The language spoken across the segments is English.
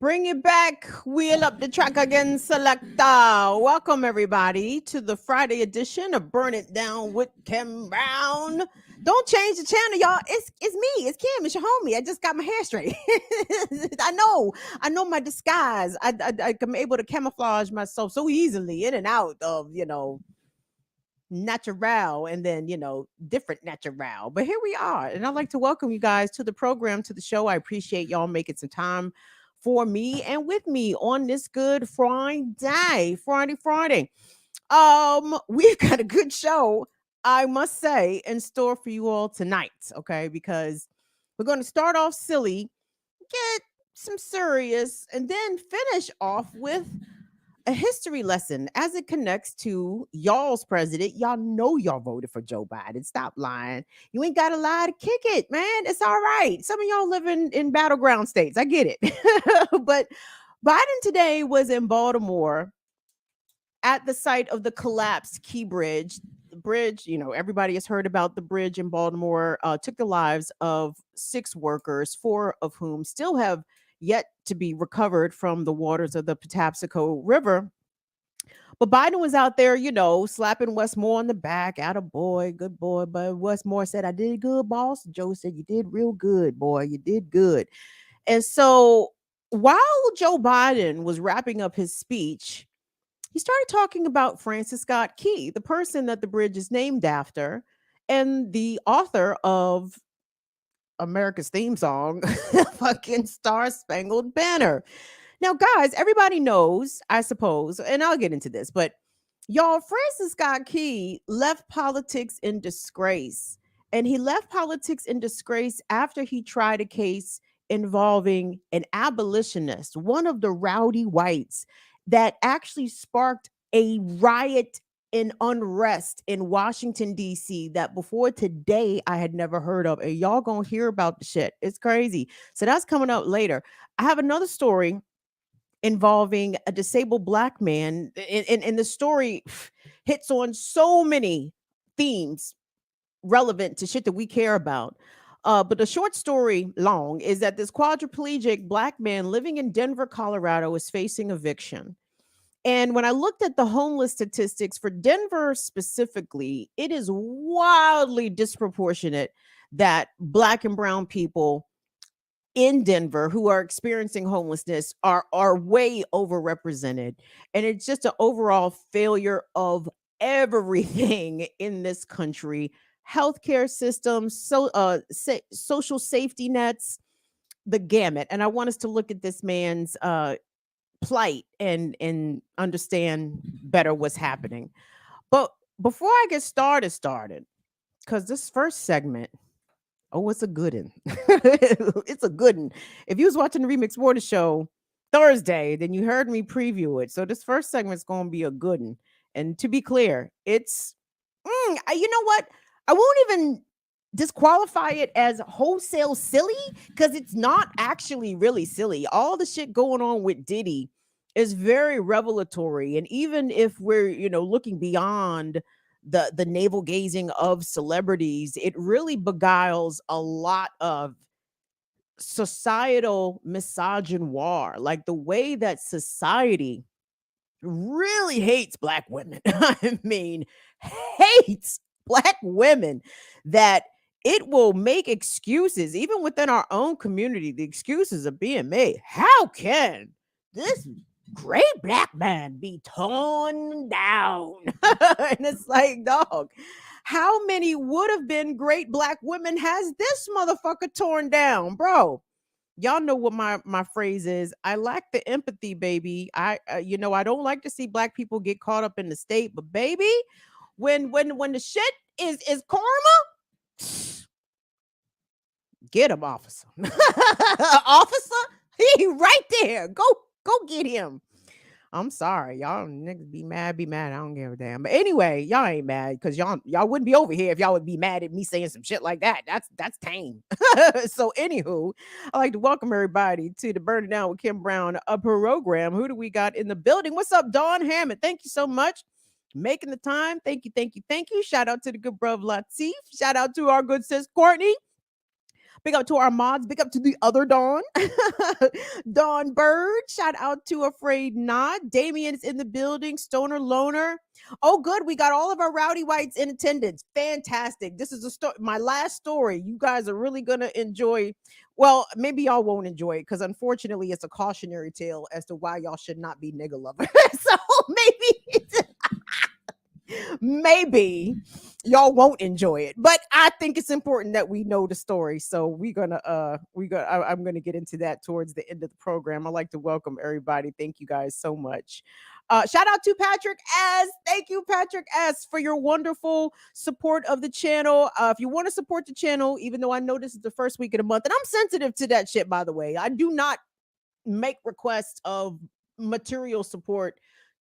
Bring it back. Wheel up the track again, selector. Welcome, everybody, to the Friday edition of Burn It Down with Kim Brown. Don't change the channel, y'all. It's me. It's Kim. It's your homie. I just got my hair straight. I know my disguise. I'm able to camouflage myself so easily in and out of, natural and then different natural, but here we are, and I'd like to welcome you guys to the program, to the show. I appreciate y'all making some time for me and with me on this good Friday. We've got a good show, I must say, in store for you all tonight. Okay, because we're going to start off silly, get some serious, and then finish off with a history lesson as it connects to y'all's president. Y'all know y'all voted for Joe Biden. Stop lying. You ain't got to lie to kick it, man. It's all right. Some of y'all live in battleground states. I get it. But Biden today was in Baltimore at the site of the collapsed Key Bridge. The bridge, everybody has heard about the bridge in Baltimore, took the lives of 6 workers, 4 of whom still have yet to be recovered from the waters of the Patapsco River. But Biden was out there, slapping Westmore on the back. Atta boy, good boy. But Westmore said, "I did good, boss." Joe said, "You did real good, boy. You did good." And so while Joe Biden was wrapping up his speech, he started talking about Francis Scott Key, the person that the bridge is named after, and the author of America's theme song, fucking Star Spangled Banner. Now, guys, everybody knows, I suppose, and I'll get into this, but y'all, Francis Scott Key left politics in disgrace. And he left politics in disgrace after he tried a case involving an abolitionist, one of the rowdy whites, that actually sparked a riot in unrest in Washington, D.C. that before today I had never heard of. And y'all gonna hear about the shit. It's crazy. So that's coming up later. I have another story involving a disabled Black man. And the story hits on so many themes relevant to shit that we care about. But the short story long is that this quadriplegic Black man living in Denver, Colorado is facing eviction. And when I looked at the homeless statistics for Denver specifically, it is wildly disproportionate that Black and brown people in Denver who are experiencing homelessness are way overrepresented. And it's just an overall failure of everything in this country. Healthcare systems, social safety nets, the gamut. And I want us to look at this man's plight and understand better what's happening. But before I get started, because this first segment, oh, it's a good one. It's a good one. If you was watching the Remix Water Show Thursday, then you heard me preview it. So this first segment is going to be a good one. And to be clear, it's, you know what? I won't even disqualify it as wholesale silly, because it's not actually really silly. All the shit going on with Diddy is very revelatory. And even if we're, looking beyond the navel gazing of celebrities, it really beguiles a lot of societal misogynoir, like the way that society really hates Black women. I mean, hates Black women, that it will make excuses, even within our own community. The excuses are being made. How can this great Black man be torn down? And it's like, dog, how many would have been great Black women has this motherfucker torn down, bro? Y'all know what my phrase is. I lack the empathy, baby. I don't like to see Black people get caught up in the state, but baby, when the shit is karma, get him, officer. Officer, he right there. Go get him. I'm sorry, y'all niggas be mad. I don't give a damn. But anyway, y'all ain't mad because y'all wouldn't be over here if y'all would be mad at me saying some shit like that. That's tame. So anywho, I'd like to welcome everybody to the Burn It Down with Kim Brown program. Who do we got in the building? What's up, Dawn Hammond? Thank you so much. Making the time. Thank you. Shout out to the good brother Latif. Shout out to our good sis Courtney. Big up to our mods. Big up to the other Dawn. Dawn Bird. Shout out to Afraid Not. Damien's in the building. Stoner Loner. Oh, good. We got all of our rowdy whites in attendance. Fantastic. This is my last story. You guys are really going to enjoy. Well, maybe y'all won't enjoy it because unfortunately it's a cautionary tale as to why y'all should not be nigga lovers. So maybe y'all won't enjoy it, but I think it's important that we know the story. So I'm gonna get into that towards the end of the program. I'd like to welcome everybody. Thank you guys so much. Shout out to Patrick S. Thank you, Patrick S, for your wonderful support of the channel. If you want to support the channel, even though I know this is the first week of the month, and I'm sensitive to that shit, by the way, I do not make requests of material support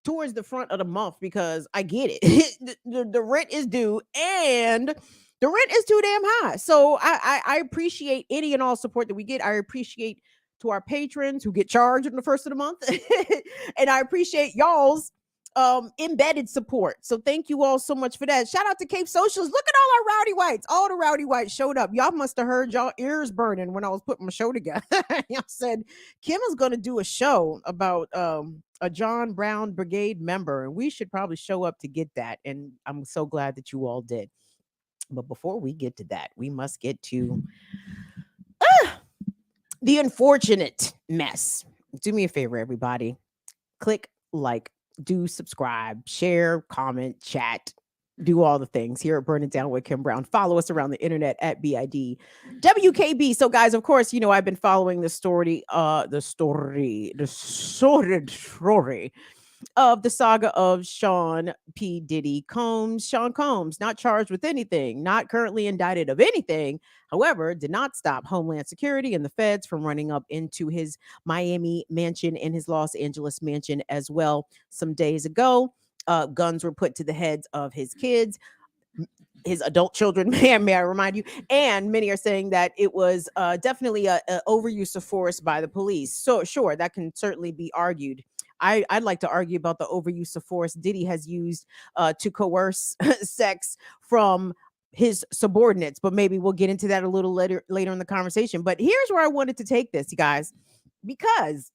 towards the front of the month because I get it. The rent is due and the rent is too damn high. So I appreciate any and all support that we get. I appreciate to our patrons who get charged on the first of the month. And I appreciate y'all's embedded support. So thank you all so much for that. Shout out to Cape Socials. Look at all our rowdy whites. All the rowdy whites showed up. Y'all must have heard y'all ears burning when I was putting my show together. Y'all said Kim is going to do a show about a John Brown Brigade member, and we should probably show up to get that. And I'm so glad that you all did. But before we get to that, we must get to the unfortunate mess. Do me a favor, everybody. Click like, do subscribe, share, comment, chat, do all the things here at Burn It Down with Kim Brown. Follow us around the internet at BIDWKB. So, guys, of course, you know, I've been following the sordid story of the saga of Sean P. Diddy Combs. Sean Combs, not charged with anything, not currently indicted of anything. However, did not stop Homeland Security and the feds from running up into his Miami mansion and his Los Angeles mansion as well. Some days ago, guns were put to the heads of his kids, his adult children, may I remind you, and many are saying that it was definitely a overuse of force by the police. So sure, that can certainly be argued. I'd like to argue about the overuse of force Diddy has used to coerce sex from his subordinates, but maybe we'll get into that a little later in the conversation. But here's where I wanted to take this, you guys, because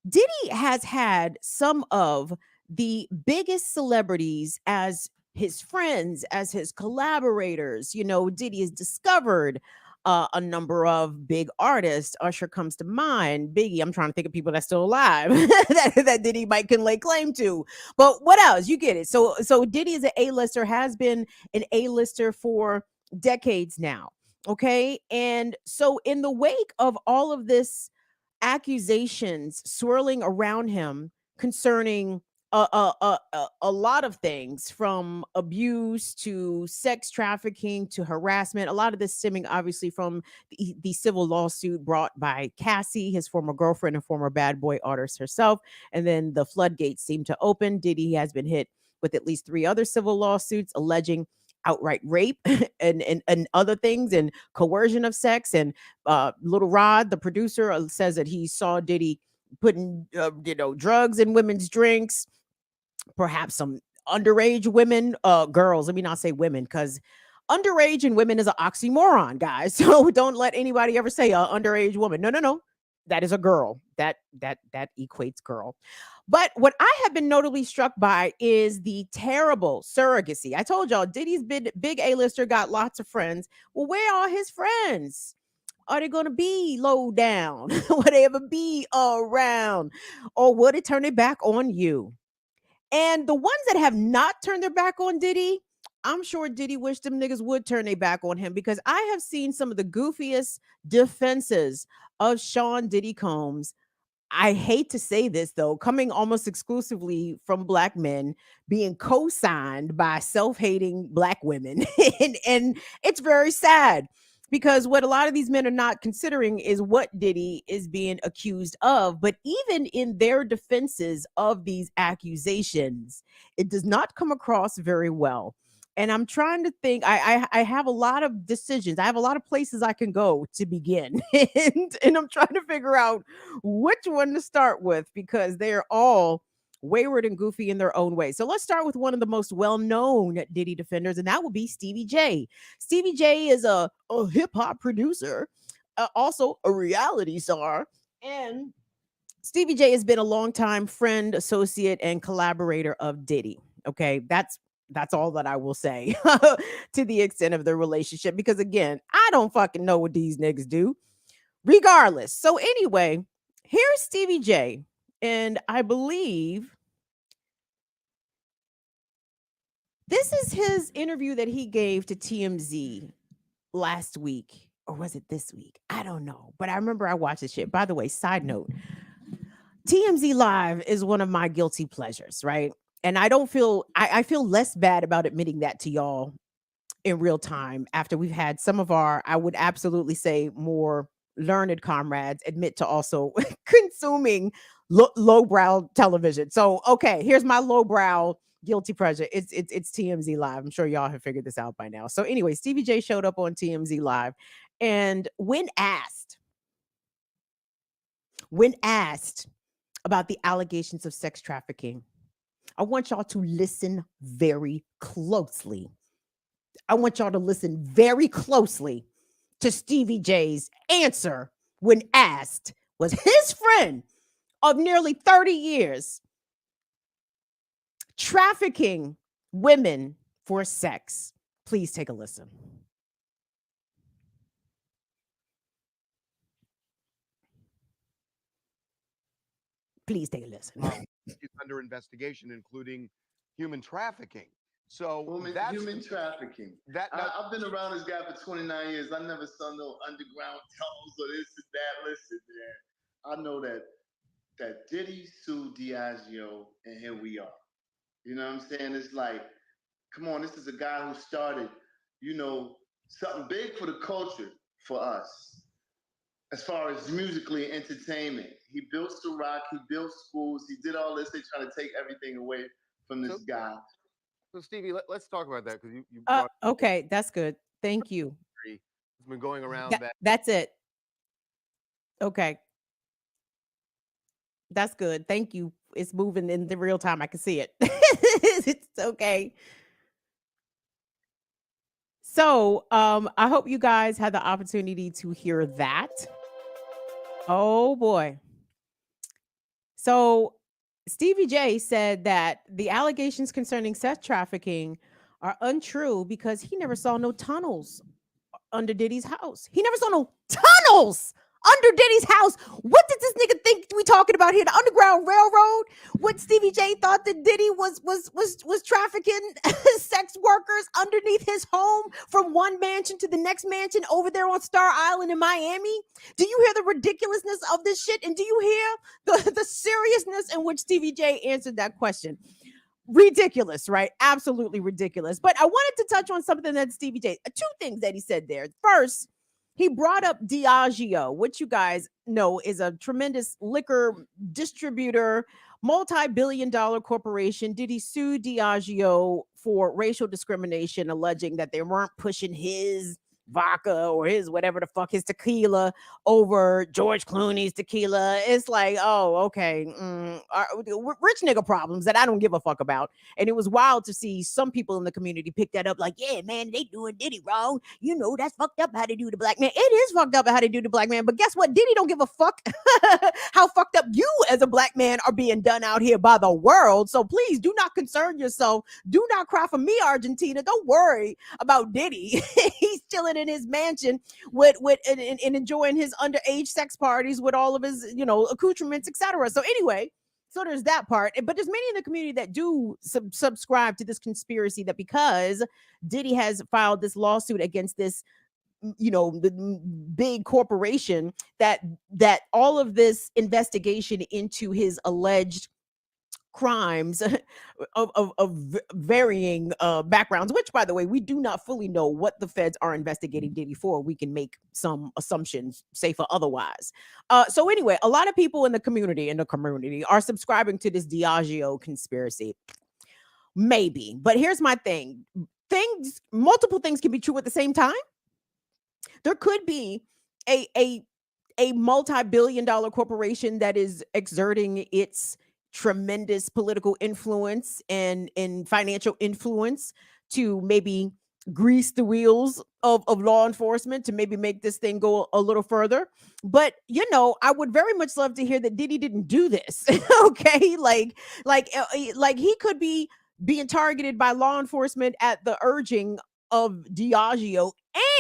Diddy has had some of the biggest celebrities as his friends, as his collaborators. You know, Diddy has discovered a number of big artists. Usher comes to mind. Biggie. I'm trying to think of people that's still alive that Diddy might can lay claim to. But what else? You get it. So Diddy is an A-lister, has been an A-lister for decades now. Okay. And so in the wake of all of this accusations swirling around him concerning a lot of things, from abuse to sex trafficking to harassment. A lot of this stemming obviously from the civil lawsuit brought by Cassie, his former girlfriend and former bad boy artist herself. And then the floodgates seem to open. Diddy has been hit with at least 3 other civil lawsuits alleging outright rape and other things, and coercion of sex. And Little Rod, the producer, says that he saw Diddy putting drugs in women's drinks, perhaps some underage women, girls. Let me not say women, because underage and women is an oxymoron, guys. So don't let anybody ever say underage woman. No. That is a girl. That equates girl. But what I have been notably struck by is the terrible surrogacy. I told y'all Diddy's big A-lister, got lots of friends. Well, where are his friends? Are they going to be low down? Will they ever be around? Or would it turn it back on you? And the ones that have not turned their back on Diddy, I'm sure Diddy wished them niggas would turn their back on him, because I have seen some of the goofiest defenses of Sean Diddy Combs. I hate to say this, though, coming almost exclusively from Black men, being co-signed by self-hating Black women. and it's very sad, because what a lot of these men are not considering is what Diddy is being accused of. But even in their defenses of these accusations, it does not come across very well. And I'm trying to think, I have a lot of decisions. I have a lot of places I can go to begin. and I'm trying to figure out which one to start with, because they're all wayward and goofy in their own way. So let's start with one of the most well-known Diddy defenders, and that will be Stevie J. Stevie J is a hip-hop producer, also a reality star, and Stevie J has been a longtime friend, associate, and collaborator of Diddy. Okay, that's all that I will say to the extent of the relationship, because again, I don't fucking know what these niggas do. Regardless. So anyway, here's Stevie J, and I believe this is his interview that he gave to TMZ last week, or was it this week? I don't know, but I remember I watched this shit. By the way, side note, TMZ Live is one of my guilty pleasures, right? And I feel less bad about admitting that to y'all in real time after we've had some of our, I would absolutely say, more learned comrades admit to also consuming lowbrow television. So, okay, here's my lowbrow guilty pleasure. It's TMZ Live. I'm sure y'all have figured this out by now. So, anyway, Stevie J showed up on TMZ Live, and when asked about the allegations of sex trafficking, I want y'all to listen very closely. I want y'all to listen very closely to Stevie J's answer when asked, was his friend of nearly 30 years trafficking women for sex? Please take a listen. Please take a listen. It's under investigation, including human trafficking. So that's human trafficking. I've been around this guy for 29 years. I never saw no underground tunnels or this and that. Listen, man, I know that Diddy sued Diageo, and here we are. You know what I'm saying? It's like, come on, this is a guy who started, something big for the culture for us, as far as musically entertainment. He built Ciroc, he built schools, he did all this. They try to take everything away from this guy. So, Stevie, let's talk about that, because you okay, that's good. Thank you. It's been going around That's it. Okay. That's good. Thank you. It's moving in the real time. I can see it. It's okay. So, I hope you guys had the opportunity to hear that. Oh boy. So, Stevie J said that the allegations concerning sex trafficking are untrue because he never saw no tunnels under Diddy's house. He never saw no tunnels under Diddy's house. What did this nigga think we talking about here? The Underground Railroad? What Stevie J thought that Diddy was trafficking sex workers underneath his home from one mansion to the next mansion over there on Star Island in Miami? Do you hear the ridiculousness of this shit? And do you hear the seriousness in which Stevie J answered that question? Ridiculous, right? Absolutely ridiculous. But I wanted to touch on something that Stevie J, two things that he said there. First, he brought up Diageo, which you guys know is a tremendous liquor distributor, multi-billion-dollar corporation. Did he sue Diageo for racial discrimination, alleging that they weren't pushing his vodka or his whatever the fuck, his tequila over George Clooney's tequila? It's like, oh, okay, rich nigga problems that I don't give a fuck about. And it was wild to see some people in the community pick that up, like, yeah, man, they doing Diddy wrong. You know, that's fucked up how they do the black man. It is fucked up how they do the black man. But guess what? Diddy don't give a fuck how fucked up you as a black man are being done out here by the world. So please do not concern yourself. Do not cry for me, Argentina. Don't worry about Diddy. He's chilling in his mansion with and enjoying his underage sex parties with all of his, accoutrements, etc. So anyway, so there's that part. But there's many in the community that do subscribe to this conspiracy that because Diddy has filed this lawsuit against this, the big corporation, that all of this investigation into his alleged crimes of varying backgrounds, which, by the way, we do not fully know what the feds are investigating Diddy for. We can make some assumptions, safer otherwise. So anyway, a lot of people in the community are subscribing to this Diageo conspiracy. Maybe, but here's my thing: multiple things can be true at the same time. There could be a multi-billion-dollar corporation that is exerting its tremendous political influence and financial influence to maybe grease the wheels of law enforcement to maybe make this thing go a little further. But you know, I would very much love to hear that Diddy didn't do this. Okay, like he could be being targeted by law enforcement at the urging of Diageo,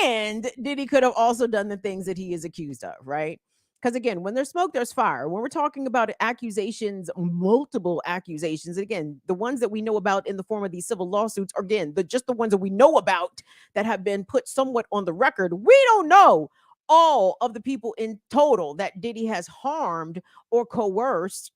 and Diddy could have also done the things that he is accused of, right? Because again, when there's smoke, there's fire. When we're talking about accusations, multiple accusations, again, the ones that we know about in the form of these civil lawsuits, are, again, just the ones that we know about that have been put somewhat on the record. We don't know all of the people in total that Diddy has harmed or coerced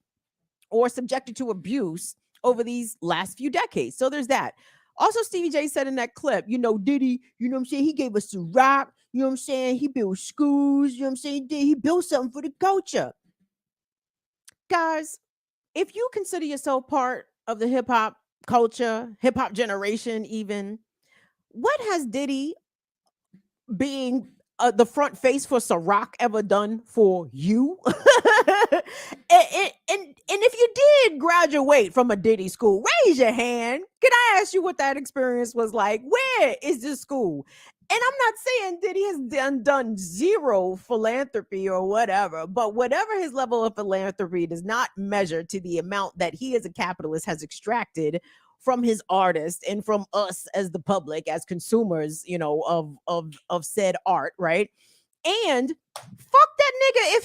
or subjected to abuse over these last few decades. So there's that. Also, Stevie J said in that clip, you know, Diddy, you know what I'm saying? He gave us the rock, you know what I'm saying? He built schools, you know what I'm saying? He built something for the culture. Guys, if you consider yourself part of the hip hop culture, hip hop generation, even, what has Diddy being the front face for Ciroc ever done for you? And if you did graduate from a Diddy school, raise your hand. Can I ask you what that experience was like? Where is this school? And I'm not saying Diddy has done zero philanthropy or whatever, but whatever his level of philanthropy does not measure to the amount that he as a capitalist has extracted from his artists and from us as the public, as consumers, you know, of said art, right? And fuck that nigga if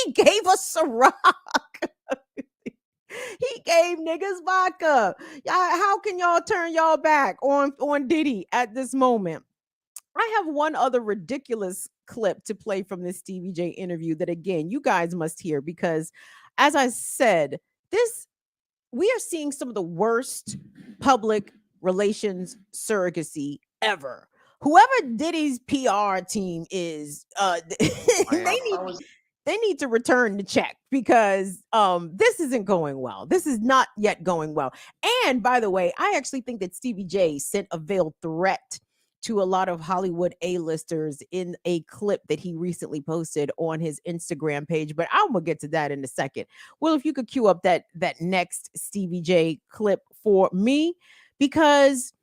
he gave us Ciroc. He gave niggas vodka. How can y'all turn y'all back on Diddy at this moment? I have one other ridiculous clip to play from this Stevie J interview that, again, you guys must hear, because as I said, we are seeing some of the worst public relations surrogacy ever. Whoever Diddy's PR team is, they need to return the check, because this isn't going well. This is not yet going well. And by the way, I actually think that Stevie J sent a veiled threat to a lot of Hollywood A-listers in a clip that he recently posted on his Instagram page. But I'm gonna get to that in a second. Well, if you could cue up that next Stevie J clip for me, because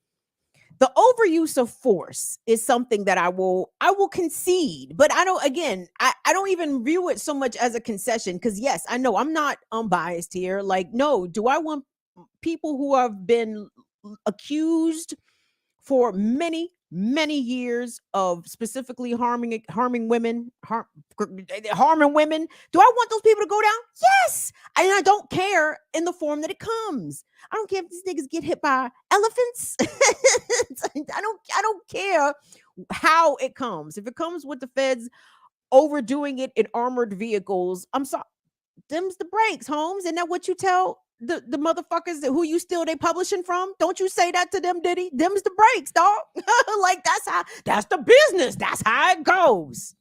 the overuse of force is something that I will concede, but I don't even view it so much as a concession, because yes, I know I'm not unbiased here. Like, no, do I want people who have been accused for many years of specifically harming women, harming women? Do I want those people to go down? Yes. And I don't care in the form that it comes. I don't care if these niggas get hit by elephants. I don't care how it comes. If it comes with the feds overdoing it in armored vehicles, I'm sorry. Them's the breaks, Holmes. Isn't that what you tell the motherfuckers that who you steal they publishing from? Don't you say that to them, Diddy? Them's the breaks, dog. Like, that's the business. That's how it goes.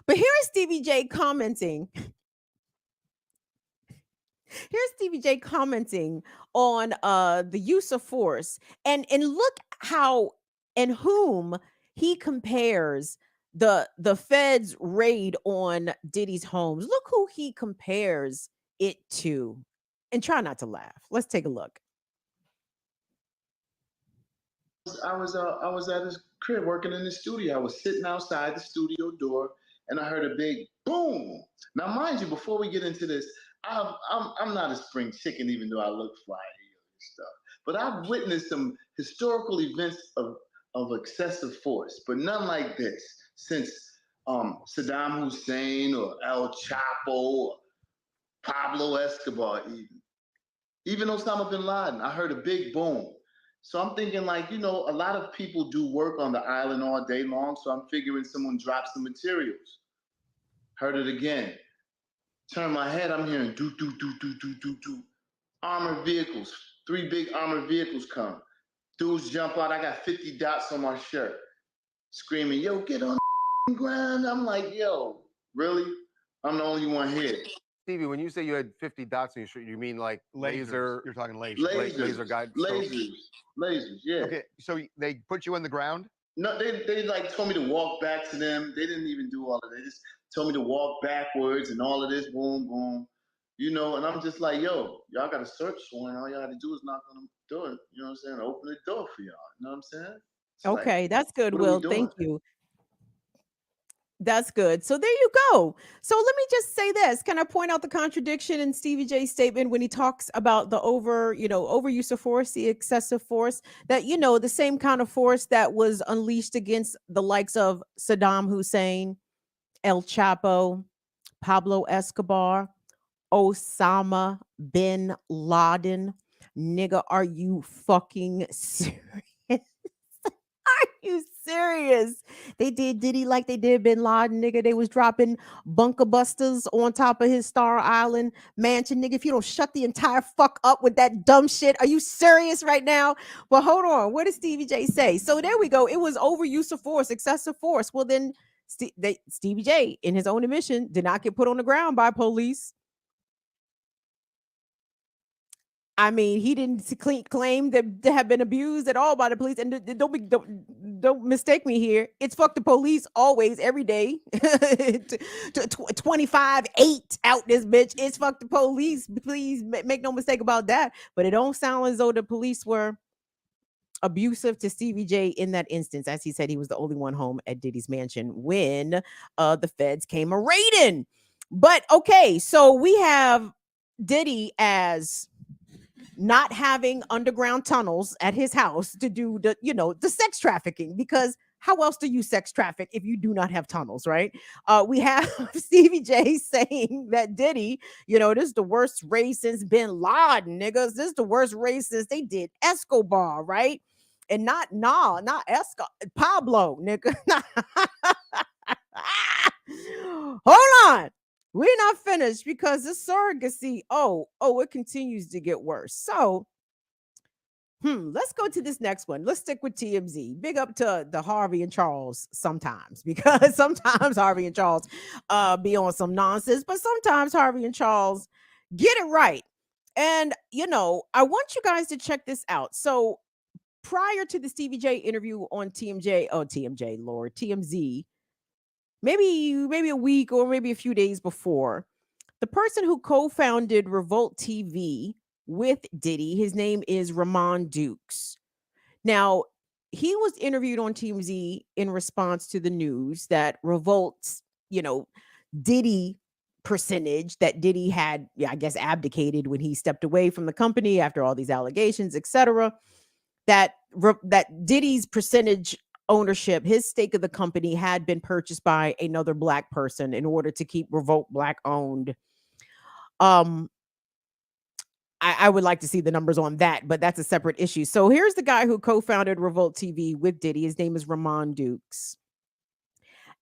But here is Stevie J commenting. Here's Stevie J commenting on the use of force, and look how and whom he compares the feds raid on Diddy's homes. Look who he compares it to, and try not to laugh. Let's take a look. I was at his crib working in the studio. I was sitting outside the studio door, and I heard a big boom. Now, mind you, before we get into this, I'm not a spring chicken, even though I look fly and stuff. But I've witnessed some historical events of excessive force, but none like this since Saddam Hussein or El Chapo or Pablo Escobar, even Osama bin Laden. I heard a big boom. So I'm thinking, like, you know, a lot of people do work on the island all day long. So I'm figuring someone dropped some materials. Heard it again. Turn my head, I'm hearing do, do, do, do, do, do, do. Armored vehicles, 3 big armored vehicles come. Dudes jump out, I got 50 dots on my shirt. Screaming, yo, get on the ground. I'm like, yo, really? I'm the only one here. Stevie, when you say you had 50 dots on your shirt, you mean like laser? You're talking laser. Laser guide. Lasers, yeah. Okay, so they put you on the ground? No, they like told me to walk back to them. They didn't even do all of that. They just told me to walk backwards and all of this, boom, boom. And I'm just like, yo, y'all got a search warrant. All y'all got to do is knock on the door. You know what I'm saying? Open the door for y'all. You know what I'm saying? It's Okay, that's good, what are we Will. doing? Thank you. That's good. So there you go. So let me just say this. Can I point out the contradiction in Stevie J's statement when he talks about the overuse of force, the excessive force, that, the same kind of force that was unleashed against the likes of Saddam Hussein, El Chapo, Pablo Escobar, Osama bin Laden. Nigga, are you fucking serious? Are you serious? They did Diddy like they did Bin Laden, nigga. They was dropping bunker busters on top of his Star Island mansion, nigga. If you don't shut the entire fuck up with that dumb shit, are you serious right now? But hold on, what did Stevie J say? So there we go. It was overuse of force, excessive force. Well, then Stevie J, in his own admission, did not get put on the ground by police. I mean, he didn't claim that they have been abused at all by the police. And don't mistake me here. It's fuck the police always, every day. 25-8 out this bitch. It's fuck the police. Please make no mistake about that. But it don't sound as though the police were abusive to Stevie J in that instance. As he said, he was the only one home at Diddy's mansion when the feds came a raiding. But okay, so we have Diddy as not having underground tunnels at his house to do the sex trafficking, because how else do you sex traffic if you do not have tunnels, right? We have Stevie J saying that Diddy, this is the worst race since Bin Laden, niggas. This is the worst race since they did Escobar, right? And not Pablo, nigga. Hold on. We're not finished, because this surrogacy, it continues to get worse. So, let's go to this next one. Let's stick with TMZ. Big up to the Harvey and Charles sometimes, because sometimes Harvey and Charles be on some nonsense, but sometimes Harvey and Charles get it right. And, I want you guys to check this out. So, prior to the Stevie J interview on TMZ, maybe a week or maybe a few days before, the person who co-founded Revolt TV with Diddy, his name is Rahman Dukes. Now, he was interviewed on TMZ in response to the news that Revolt's, Diddy percentage that Diddy had, I guess, abdicated when he stepped away from the company after all these allegations, etc. That Diddy's percentage ownership, his stake of the company, had been purchased by another Black person in order to keep Revolt Black owned. I would like to see the numbers on that, but that's a separate issue. So here's the guy who co-founded Revolt TV with Diddy. His name is Rahman Dukes.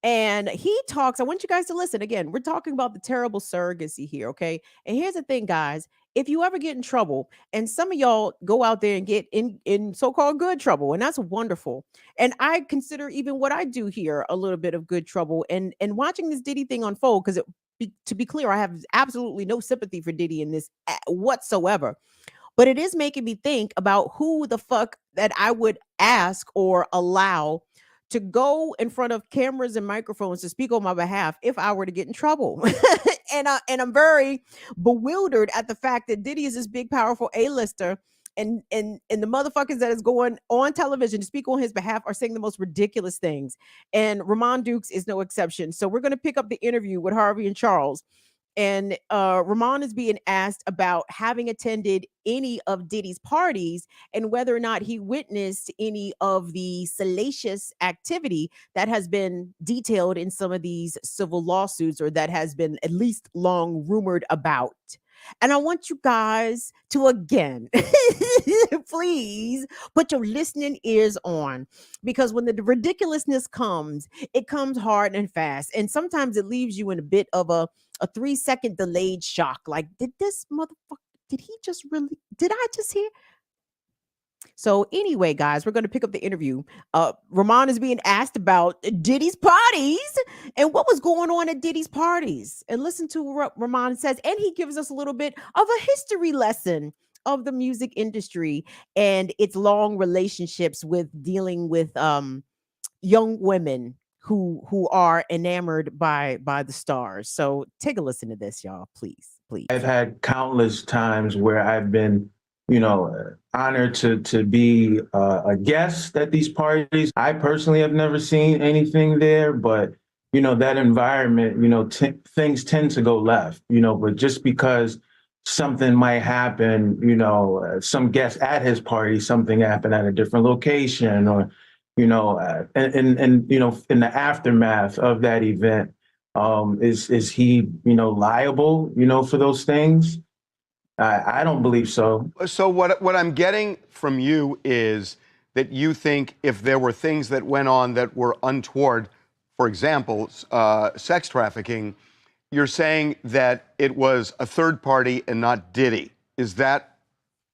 And he talks, I want you guys to listen. Again, we're talking about the terrible surrogacy here, okay? And here's the thing, guys. If you ever get in trouble, and some of y'all go out there and get in so-called good trouble, and that's wonderful. And I consider even what I do here a little bit of good trouble. And watching this Diddy thing unfold, because to be clear, I have absolutely no sympathy for Diddy in this whatsoever. But it is making me think about who the fuck that I would ask or allow to go in front of cameras and microphones to speak on my behalf if I were to get in trouble. and I'm very bewildered at the fact that Diddy is this big, powerful A-lister, and the motherfuckers that is going on television to speak on his behalf are saying the most ridiculous things. And Rahman Dukes is no exception. So we're going to pick up the interview with Harvey and Charles. And Rahman is being asked about having attended any of Diddy's parties and whether or not he witnessed any of the salacious activity that has been detailed in some of these civil lawsuits, or that has been at least long rumored about. And I want you guys to, again, please put your listening ears on, because when the ridiculousness comes, it comes hard and fast. And sometimes it leaves you in a bit of a 3-second delayed shock. Like, did this motherfucker, did I just hear? So anyway, guys, we're going to pick up the interview. Rahman is being asked about Diddy's parties and what was going on at Diddy's parties. And listen to what Rahman says. And he gives us a little bit of a history lesson of the music industry and its long relationships with dealing with young women who are enamored by the stars. So take a listen to this, y'all, please. please. I've had countless times where I've been, honored to be a guest at these parties. I personally have never seen anything there, but that environment, things tend to go left, but just because something might happen, some guest at his party, something happened at a different location, or, and in the aftermath of that event, is he, liable, for those things? I don't believe so. So what I'm getting from you is that you think if there were things that went on that were untoward, for example, sex trafficking, you're saying that it was a third party and not Diddy. Is that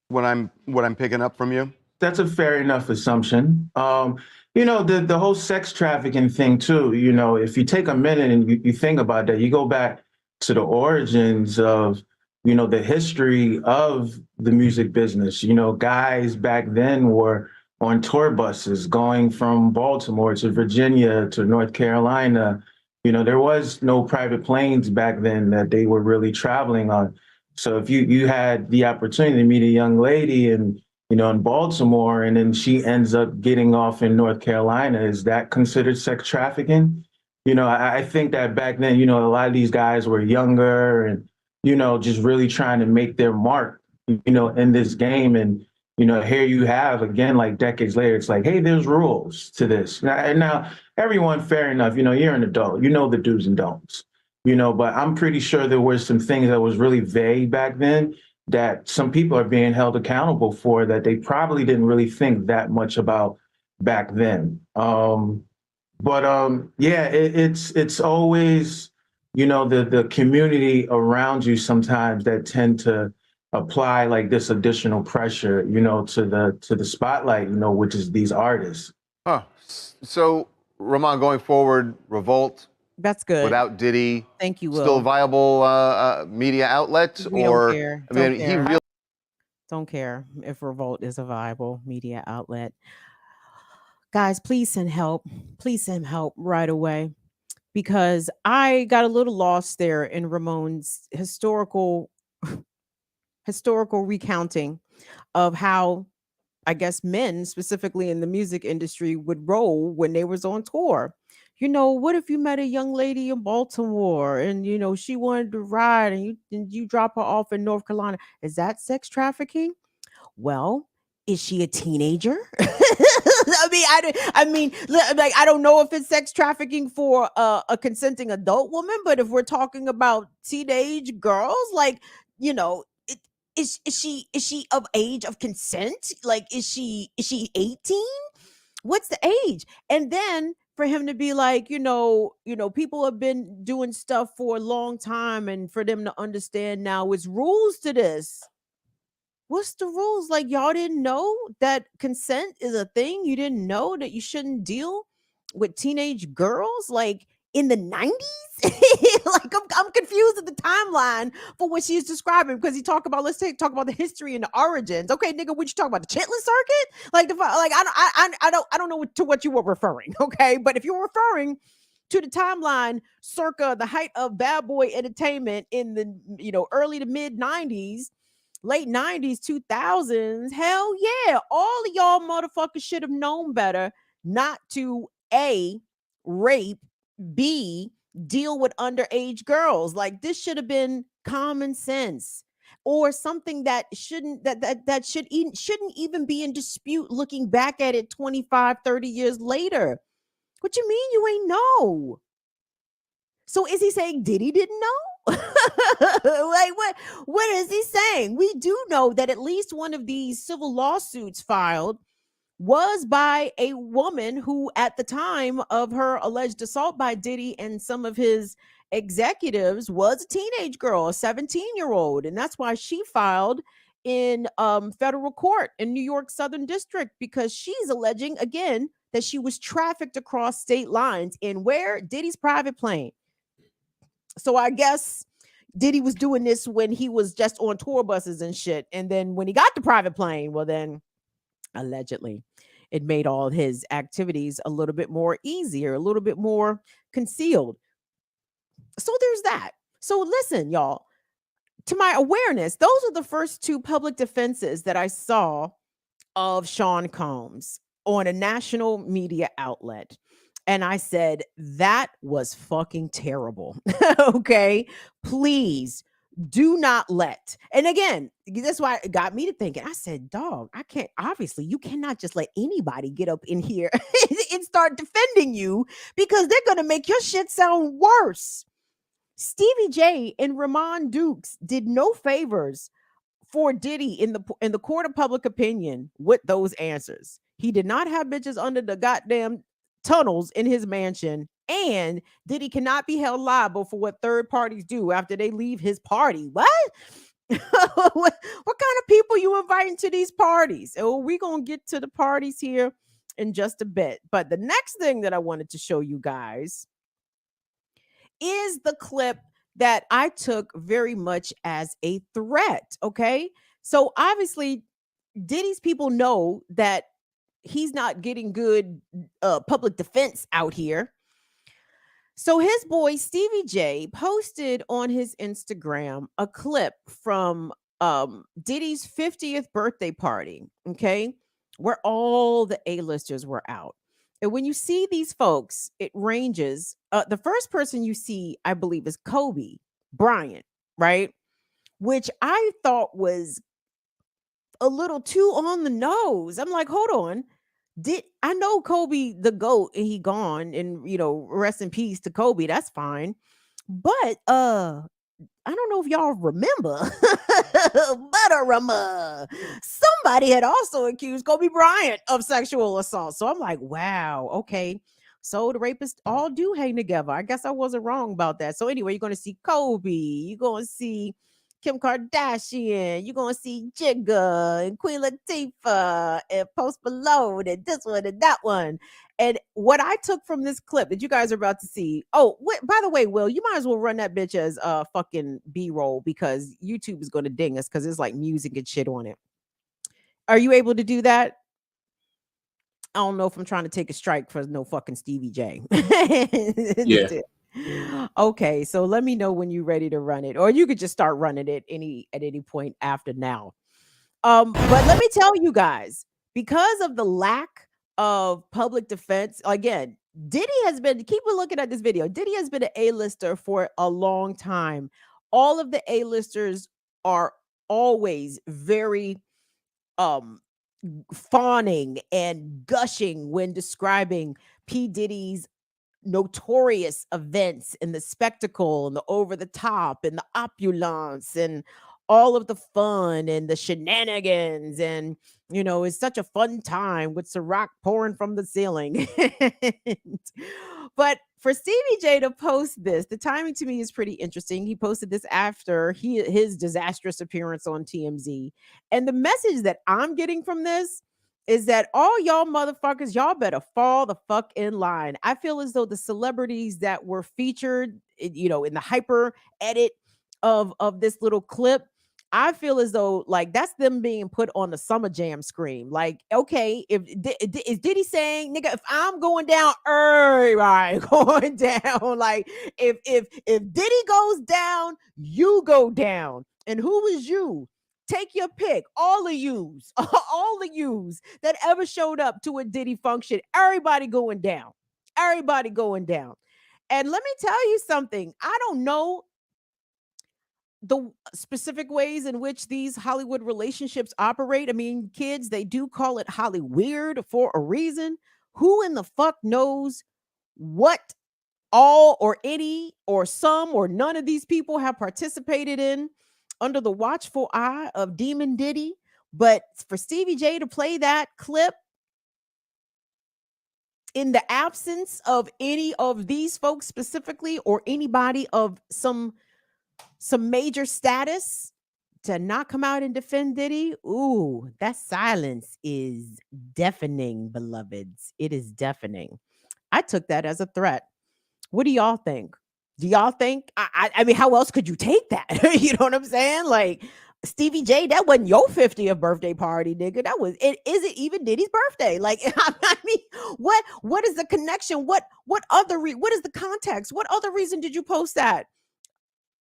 what I'm picking up from you? That's a fair enough assumption. The whole sex trafficking thing too, if you take a minute and you think about that, you go back to the origins of, the history of the music business. Guys back then were on tour buses going from Baltimore to Virginia to North Carolina. There was no private planes back then that they were really traveling on. So if you had the opportunity to meet a young lady and in Baltimore, and then she ends up getting off in North Carolina, is that considered sex trafficking? I think that back then, a lot of these guys were younger and, just really trying to make their mark, in this game. And, here you have, again, like decades later, it's like, hey, there's rules to this. Now everyone, fair enough, you're an adult, the do's and don'ts, but I'm pretty sure there were some things that was really vague back then that some people are being held accountable for that they probably didn't really think that much about back then. It's always, the community around you sometimes that tend to apply like this additional pressure, to the spotlight, which is these artists. Huh. So, Rahman, going forward, Revolt. That's good. Without Diddy, thank you, Will. Still a viable media outlet? We don't care. I mean, he really don't care if Revolt is a viable media outlet. Guys, please send help. Please send help right away, because I got a little lost there in Ramon's historical recounting of how, I guess, men specifically in the music industry would roll when they was on tour. What if you met a young lady in Baltimore and, she wanted to ride and you drop her off in North Carolina? Is that sex trafficking? Well, is she a teenager? I mean, I don't know if it's sex trafficking for a consenting adult woman, but if we're talking about teenage girls, is she of age of consent? Is she 18? What's the age? And then for him to be like, people have been doing stuff for a long time, and for them to understand now it's rules to this. What's the rules? Y'all didn't know that consent is a thing? You didn't know that you shouldn't deal with teenage girls in the 90s? I'm confused at the timeline for what she's describing, because talk about the history and the origins. Okay, nigga, what you talking about? The Chitlin circuit? I don't know to what you were referring. Okay, but if you're referring to the timeline circa the height of bad boy entertainment in the early to mid 90s, late 90s, 2000s, hell yeah, all of y'all motherfuckers should have known better not to A, rape, B, deal with underage girls. This should have been common sense, or something that shouldn't even be in dispute looking back at it 25, 30 years later. What you mean you ain't know? So is he saying Diddy didn't know? What is he saying? We do know that at least one of these civil lawsuits filed was by a woman who, at the time of her alleged assault by Diddy and some of his executives, was a teenage girl, a 17-year-old. And that's why she filed in federal court in New York Southern District, because she's alleging, again, that she was trafficked across state lines in where? Diddy's private plane. So I guess Diddy was doing this when he was just on tour buses and shit. And then when he got the private plane, well, then allegedly it made all his activities a little bit more easier, a little bit more concealed. So there's that. So listen, y'all, to my awareness, those are the first two public defenses that I saw of Sean Combs on a national media outlet. And I said, that was fucking terrible. Okay. Please do not let. And again, that's why it got me to thinking. I said, dog, I can't, obviously, you cannot just let anybody get up in here and start defending you, because they're going to make your shit sound worse. Stevie J and Rahman Dukes did no favors for Diddy in the court of public opinion with those answers. He did not have bitches under the goddamn tunnels in his mansion, and Diddy cannot be held liable for what third parties do after they leave his party. What? What kind of people you inviting to these parties? Oh, we're gonna get to the parties here in just a bit. But the next thing that I wanted to show you guys is the clip that I took very much as a threat. Okay. So obviously, Diddy's people know that he's not getting good public defense out here. So his boy Stevie J posted on his Instagram a clip from Diddy's 50th birthday party, okay, where all the A-listers were out. And when you see these folks, it ranges. The first person you see, I believe, is Kobe Bryant, right? Which I thought was a little too on the nose. I'm like, hold on. I know Kobe the GOAT and he gone, and rest in peace to Kobe. That's fine. But I don't know if y'all remember, but somebody had also accused Kobe Bryant of sexual assault. So I'm like, wow, okay. So the rapists all do hang together. I guess I wasn't wrong about that. So anyway, you're going to see Kobe. You're going to see Kim Kardashian. You're going to see Jigga and Queen Latifah and Post Malone and this one and that one. And what I took from this clip that you guys are about to see. Oh, by the way, Will, you might as well run that bitch as fucking B-roll, because YouTube is going to ding us because it's like music and shit on it. Are you able to do that? I don't know if I'm trying to take a strike for no fucking Stevie J. Yeah. Okay, so let me know when you're ready to run it, or you could just start running it at any point after now. But let me tell you guys, because of the lack of public defense, again, Diddy has been, keep looking at this video, Diddy has been an A-lister for a long time. All of the A-listers are always very fawning and gushing when describing P. Diddy's notorious events and the spectacle and the over the top and the opulence and all of the fun and the shenanigans. And, it's such a fun time with Ciroc pouring from the ceiling. But for Stevie J to post this, the timing to me is pretty interesting. He posted this after his disastrous appearance on TMZ. And the message that I'm getting from this is that all y'all motherfuckers, y'all better fall the fuck in line. I feel as though the celebrities that were featured, in the hyper edit of this little clip, I feel as though like that's them being put on the Summer Jam screen. Like, okay, is Diddy saying, nigga, if I'm going down, everybody going down. Like, if Diddy goes down, you go down. And who is you? Take your pick. All of yous that ever showed up to a Diddy function, everybody going down. Everybody going down. And let me tell you something. I don't know the specific ways in which these Hollywood relationships operate. I mean, kids, they do call it Hollyweird for a reason. Who in the fuck knows what all or any or some or none of these people have participated in under the watchful eye of Demon Diddy? But for Stevie J to play that clip in the absence of any of these folks specifically, or anybody of some major status, to not come out and defend Diddy, ooh, that silence is deafening, beloveds. It is deafening. I took that as a threat. What do y'all think? Do y'all think? I mean, how else could you take that? You know what I'm saying? Like, Stevie J, that wasn't your 50th birthday party, nigga. That was it. Is it even Diddy's birthday? Like, I mean, what is the connection? What is the context? What other reason did you post that?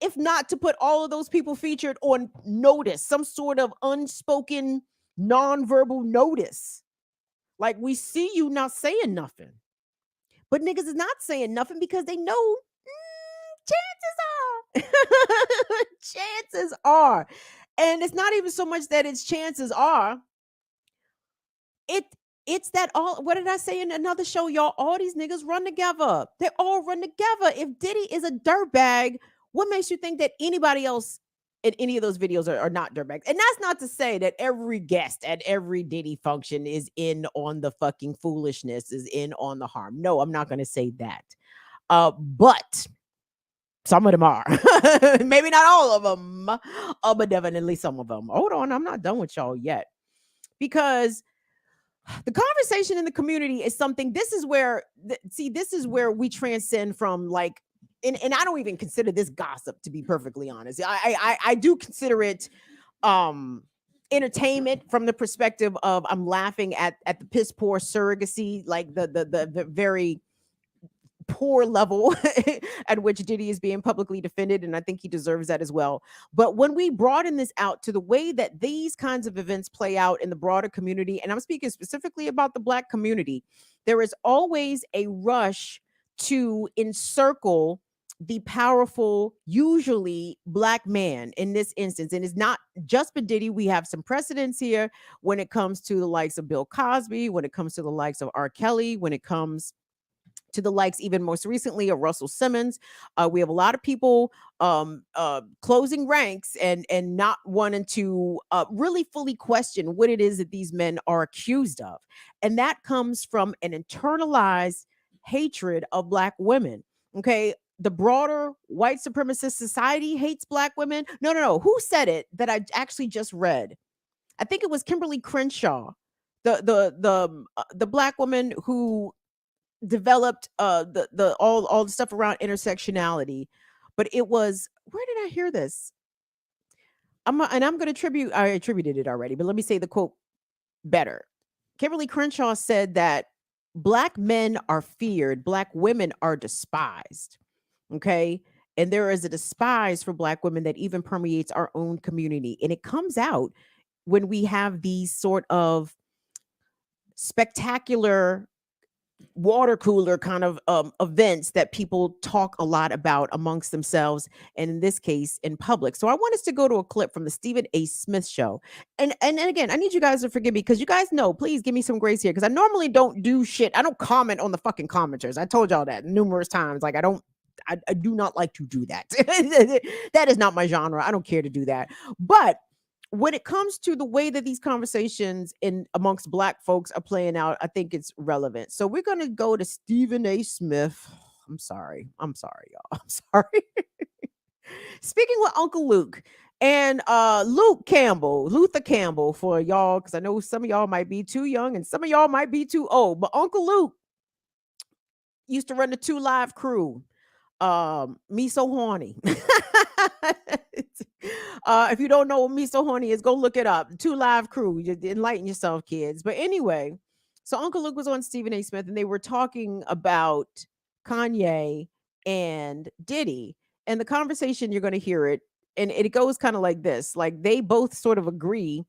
if not to put all of those people featured on notice, some sort of unspoken nonverbal notice. Like, we see you not saying nothing. But niggas is not saying nothing because they know chances are. Chances are. And it's not even so much that it's chances are. It's that all, what did I say in another show, y'all? All these niggas run together. They all run together. If Diddy is a dirtbag, what makes you think that anybody else in any of those videos are not dirtbags? And that's not to say that every guest at every Diddy function is in on the fucking foolishness, is in on the harm. No, I'm not going to say that. But some of them are. Maybe not all of them, but definitely some of them. Hold on, I'm not done with y'all yet. Because the conversation in the community is something, this is where we transcend from, like, and I don't even consider this gossip, to be perfectly honest. I do consider it entertainment from the perspective of I'm laughing at the piss poor surrogacy, like the very poor level at which Diddy is being publicly defended, and I think he deserves that as well. But when we broaden this out to the way that these kinds of events play out in the broader community, and I'm speaking specifically about the Black community, there is always a rush to encircle the powerful, usually Black man in this instance. And it's not just for Diddy. We have some precedents here when it comes to the likes of Bill Cosby, when it comes to the likes of R. Kelly, when it comes to the likes, even most recently, of Russell Simmons. We have a lot of people closing ranks and not wanting to really fully question what it is that these men are accused of. And that comes from an internalized hatred of Black women. Okay. The broader white supremacist society hates Black women. No. Who said it that I actually just read? I think it was Kimberly Crenshaw, the Black woman who developed all the stuff around intersectionality. But it was, where did I hear this? I attributed it already, but let me say the quote better. Kimberly Crenshaw said that Black men are feared, Black women are despised. Okay. And there is a despise for Black women that even permeates our own community. And it comes out when we have these sort of spectacular water cooler kind of events that people talk a lot about amongst themselves, and in this case in public. So I want us to go to a clip from the Stephen A. Smith show. And again, I need you guys to forgive me, because you guys know, please give me some grace here, because I normally don't do shit. I don't comment on the fucking commenters. I told y'all that numerous times. Like, I do not like to do that. That is not my genre. I don't care to do that. But when it comes to the way that these conversations in amongst Black folks are playing out, I think it's relevant. So we're going to go to Stephen A. Smith. I'm sorry, y'all. I'm sorry. Speaking with Uncle Luke and Luther Campbell for y'all, because I know some of y'all might be too young and some of y'all might be too old. But Uncle Luke used to run the 2 Live crew. Me So Horny. If you don't know what Me So Horny is, go look it up. 2 Live crew. You enlighten yourself, kids. But anyway, so Uncle Luke was on Stephen A. Smith, and they were talking about Kanye and Diddy. And the conversation, you're going to hear it, and it goes kind of like this. Like, they both sort of agree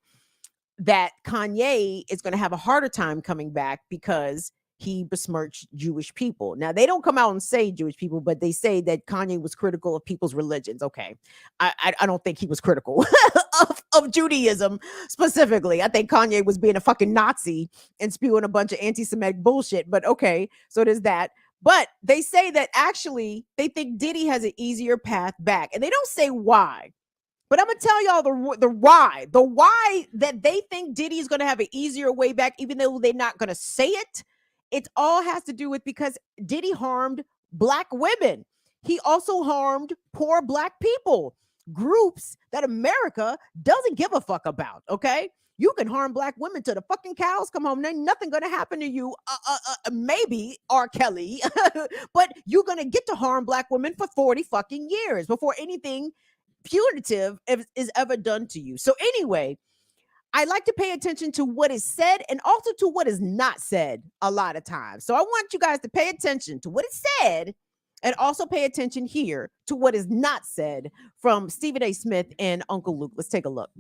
that Kanye is going to have a harder time coming back because he besmirched Jewish people. Now, they don't come out and say Jewish people, but they say that Kanye was critical of people's religions. Okay. I don't think he was critical of Judaism specifically. I think Kanye was being a fucking Nazi and spewing a bunch of anti-Semitic bullshit, but okay. So there's that. But they say that actually they think Diddy has an easier path back, and they don't say why. But I'm going to tell y'all the why that they think Diddy is going to have an easier way back, even though they're not going to say it. It all has to do with because Diddy harmed Black women. He also harmed poor Black people, groups that America doesn't give a fuck about. Okay. You can harm Black women till the fucking cows come home. Ain't nothing going to happen to you. Maybe R. Kelly, but you're going to get to harm Black women for 40 fucking years before anything punitive is ever done to you. So anyway, I like to pay attention to what is said and also to what is not said a lot of times. So I want you guys to pay attention to what is said And also pay attention here to what is not said from Stephen A. Smith and Uncle Luke. Let's take a look.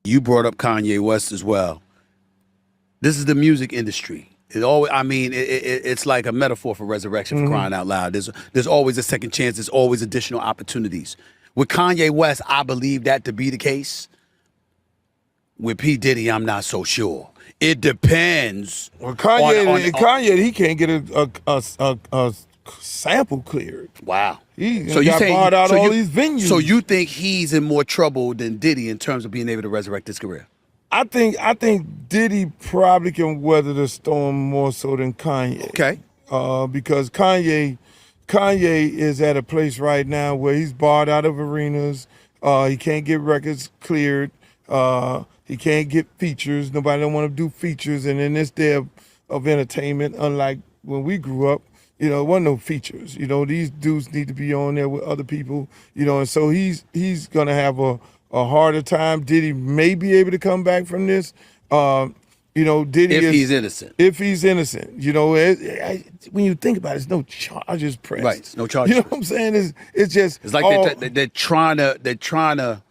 You brought up Kanye West as well. This is the music industry. It always, I mean, it's like a metaphor for resurrection, for crying out loud. There's always a second chance. There's always additional opportunities. With Kanye West, I believe that to be the case. With P. Diddy, I'm not so sure. It depends. Well, Kanye, he can't get a sample cleared. Wow. He got bought out all these venues. So you think he's in more trouble than Diddy in terms of being able to resurrect his career? I think Diddy probably can weather the storm more so than Kanye. Okay. Because Kanye is at a place right now where he's barred out of arenas. He can't get records cleared. He can't get features. Nobody don't want to do features. And in this day of entertainment, unlike when we grew up, there wasn't no features. These dudes need to be on there with other people. And so he's gonna have a harder time. Diddy may be able to come back from this. Diddy if he's innocent. If he's innocent, when you think about it, it's no charges pressed. Right, it's no charges. You know what I'm saying? It's just it's like they're trying to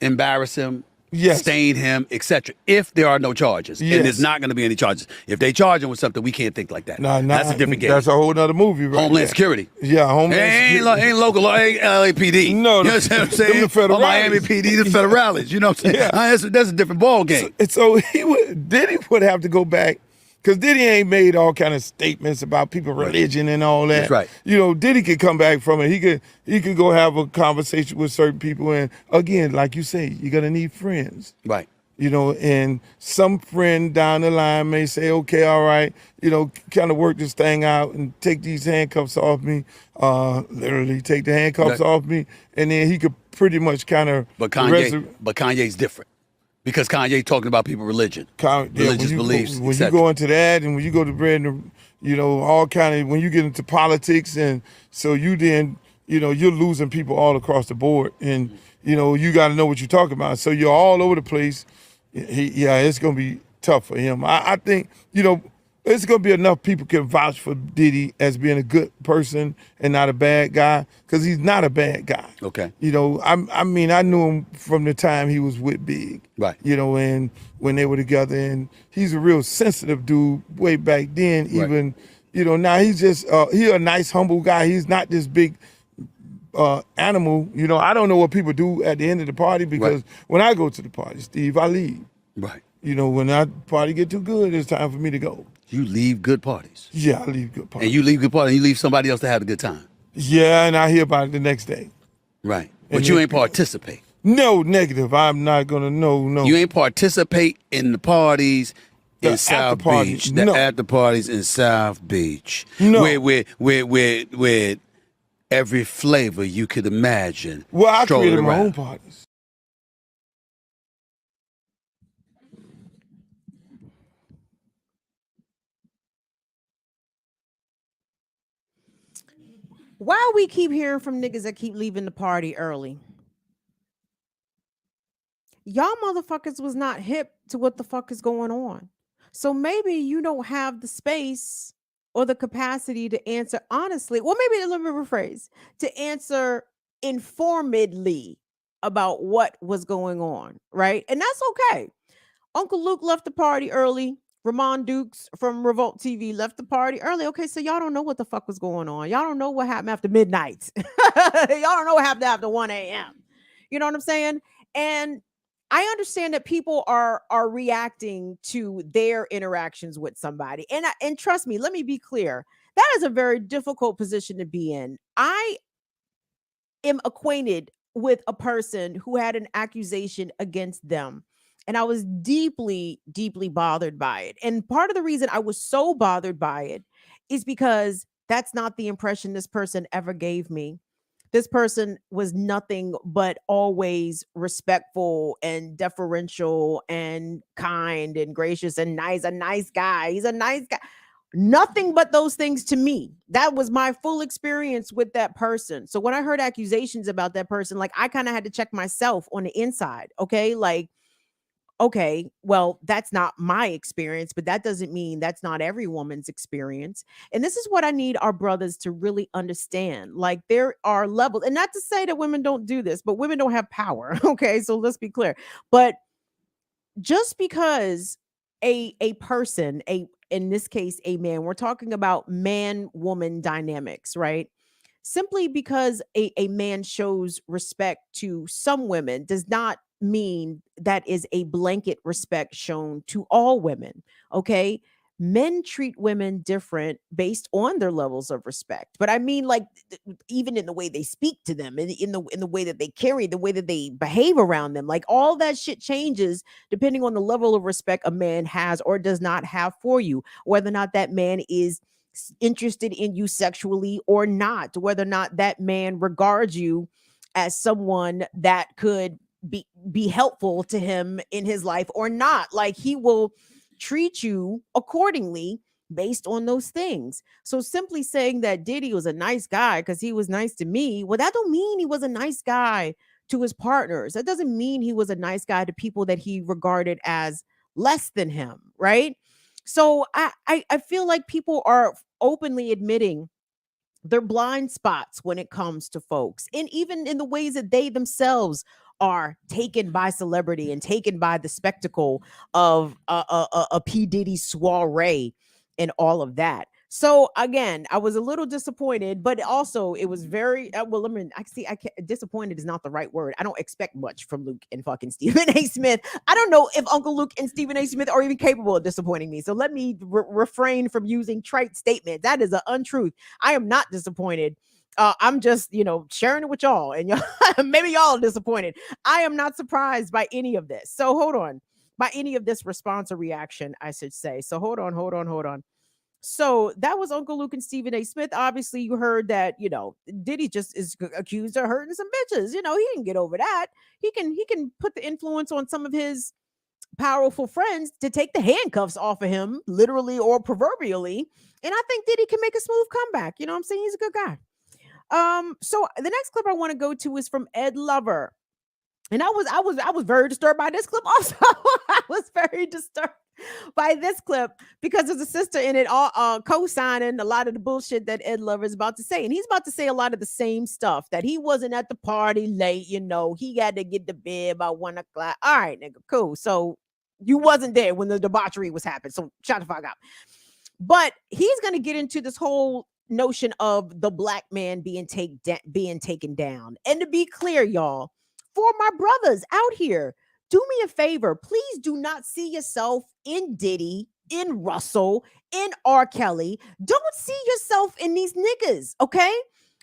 embarrass him. Yes. Stain him, etc. If there are no charges, yes. And there's not going to be any charges. If they charge him with something, we can't think like that. That's a different game. That's a whole other movie, right? Homeland Security. Yeah, Homeland Security. Ain't local law, ain't LAPD. No, you know what I'm saying? The federal Miami PD, the federales. You know what I'm saying? Yeah. That's a different ball game. So Diddy would have to go back. Because Diddy ain't made all kind of statements about people's religion and all that. That's right. Diddy could come back from it. He could go have a conversation with certain people. And again, like you say, you're going to need friends. Right. And some friend down the line may say, okay, all right, kind of work this thing out and take these handcuffs off me, literally take the handcuffs off me. And then he could pretty much kind of. But Kanye's different. Because Kanye talking about people's religion, religious beliefs. When you go into that, and when you go to bread, all kind of, when you get into politics, and so you then, you're losing people all across the board, and you got to know what you're talking about. So you're all over the place. It's gonna be tough for him. I think it's gonna be enough people can vouch for Diddy as being a good person and not a bad guy, because he's not a bad guy. Okay. I knew him from the time he was with Big. Right. And when they were together, and he's a real sensitive dude way back then. Even, now he's just he's a nice, humble guy. He's not this big animal. I don't know what people do at the end of the party, because when I go to the party, Steve, I leave. Right. When that party get too good, it's time for me to go. You leave good parties. Yeah, I leave good parties. And you leave good parties, and you leave somebody else to have a good time. Yeah, and I hear about it the next day. Right. But you ain't participate. No, negative. I'm not gonna no. You ain't participate in the parties in South Beach. The after parties in South Beach. No. Where every flavor you could imagine. Well, I created my own parties. Why we keep hearing from niggas that keep leaving the party early? Y'all motherfuckers was not hip to what the fuck is going on. So maybe you don't have the space or the capacity to answer honestly. Well, maybe let me rephrase, to answer informedly about what was going on, right? And that's okay. Uncle Luke left the party early. Rahman Dukes from Revolt TV left the party early. Okay, so y'all don't know what the fuck was going on. Y'all don't know what happened after midnight. Y'all don't know what happened after 1 a.m. You know what I'm saying? And I understand that people are reacting to their interactions with somebody. And trust me, let me be clear. That is a very difficult position to be in. I am acquainted with a person who had an accusation against them. And I was deeply, deeply bothered by it. And part of the reason I was so bothered by it is because that's not the impression this person ever gave me. This person was nothing but always respectful and deferential and kind and gracious and nice, a nice guy. He's a nice guy. Nothing but those things to me. That was my full experience with that person. So when I heard accusations about that person, like I kind of had to check myself on the inside. Okay. Like, okay, well, that's not my experience, but that doesn't mean that's not every woman's experience. And this is what I need our brothers to really understand. Like, there are levels, and not to say that women don't do this, but women don't have power. Okay, so let's be clear. But just because a person, a in this case a man, we're talking about man woman dynamics, right? Simply because a man shows respect to some women does not mean that is a blanket respect shown to all women. Okay, men treat women different based on their levels of respect, but I mean, like, even in the way they speak to them, in the way that they carry, the way that they behave around them, like, all that shit changes depending on the level of respect a man has or does not have for you, whether or not that man is interested in you sexually or not, whether or not that man regards you as someone that could be helpful to him in his life or not. Like, he will treat you accordingly based on those things. So simply saying that Diddy was a nice guy because he was nice to me, well, that don't mean he was a nice guy to his partners. That doesn't mean he was a nice guy to people that he regarded as less than him, right? So I feel like people are openly admitting their blind spots when it comes to folks, and even in the ways that they themselves are taken by celebrity and taken by the spectacle of a P Diddy soiree and all of that. So again, I was a little disappointed, but also it was very well. I mean, disappointed is not the right word. I don't expect much from Luke and fucking Stephen A. Smith. I don't know if Uncle Luke and Stephen A. Smith are even capable of disappointing me. So let me refrain from using trite statements. That is an untruth. I am not disappointed. I'm just, sharing it with y'all, and y'all, maybe y'all are disappointed. I am not surprised by any of this. So hold on, by any of this response or reaction, I should say. So hold on. So that was Uncle Luke and Stephen A. Smith. Obviously, you heard that, Diddy just is accused of hurting some bitches. He didn't get over that. He can put the influence on some of his powerful friends to take the handcuffs off of him, literally or proverbially. And I think Diddy can make a smooth comeback. You know what I'm saying? He's a good guy. So the next clip I want to go to is from Ed Lover. And I was very disturbed by this clip also. I was very disturbed by this clip because there's a sister in it all co-signing a lot of the bullshit that Ed Lover is about to say. And he's about to say a lot of the same stuff, that he wasn't at the party late, he had to get to bed by 1 o'clock. All right, nigga, cool. So you wasn't there when the debauchery was happening. So shut the fuck up. But he's going to get into this whole notion of the black man being taken down. And to be clear, y'all, for my brothers out here, do me a favor. Please do not see yourself in Diddy, in Russell, in R. Kelly. Don't see yourself in these niggas, okay?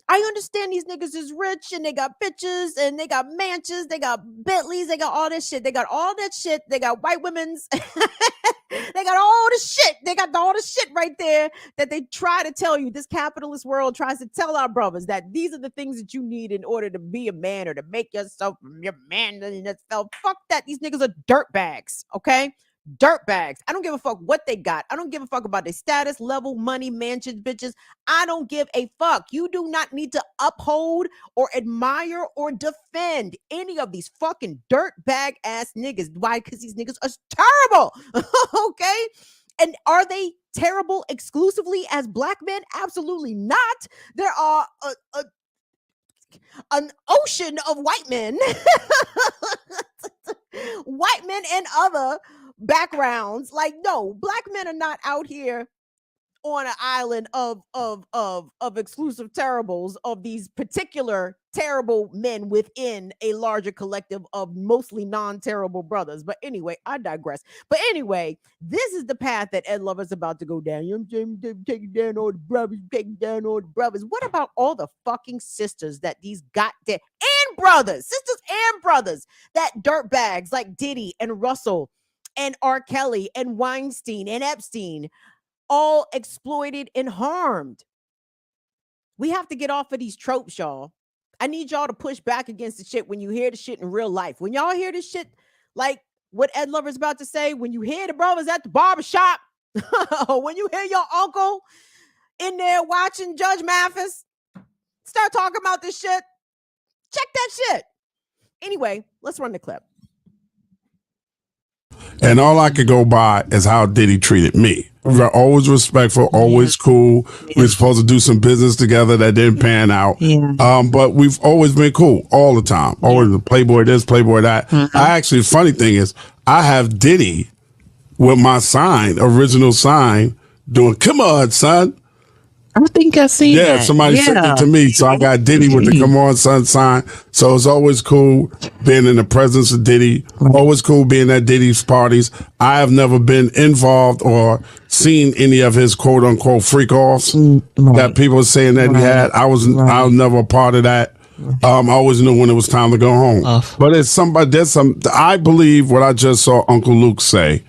I understand these niggas is rich and they got bitches and they got mansions, they got Bentleys, they got all this shit. They got all that shit. They got white women's. They got all the shit. They got all the shit right there that they try to tell you. This capitalist world tries to tell our brothers that these are the things that you need in order to be a man or to make yourself your man. Fuck that. These niggas are dirt bags, okay? Dirt bags. I don't give a fuck what they got. I don't give a fuck about their status, level, money, mansions, bitches. I don't give a fuck. You do not need to uphold or admire or defend any of these fucking dirt bag ass niggas. Why? Because these niggas are terrible. Okay? And are they terrible exclusively as black men? Absolutely not. There are an ocean of white men, white men and other backgrounds. Like, no, black men are not out here on an island of exclusive terribles of these particular terrible men within a larger collective of mostly non-terrible brothers. But anyway, I digress. But anyway, this is the path that Ed Lover's about to go down. Taking down all the brothers, taking down all the brothers. What about all the fucking sisters that these goddamn and brothers, sisters and brothers, that dirt bags like Diddy and Russell and R. Kelly and Weinstein and Epstein all exploited and harmed? We have to get off of these tropes, y'all. I need y'all to push back against the shit when you hear the shit in real life. When y'all hear this shit, like what Ed Lover's about to say, when you hear the brothers at the barbershop, when you hear your uncle in there watching Judge Mathis start talking about this shit, check that shit. Anyway, let's run the clip. And all I could go by is how Diddy treated me. We were always respectful, always cool. We were supposed to do some business together that didn't pan out. But we've always been cool all the time. Always Playboy this, Playboy that. The funny thing is, I have Diddy with my sign, original sign, doing, come on, son. I think I seen that. Yeah, somebody sent it to me, so I got Diddy with the come on, son sign. So it's always cool being in the presence of Diddy. Always cool being at Diddy's parties. I have never been involved or seen any of his quote unquote freak offs that people are saying that he had. I was never a part of that. I always knew when it was time to go home. But it's I believe what I just saw Uncle Luke say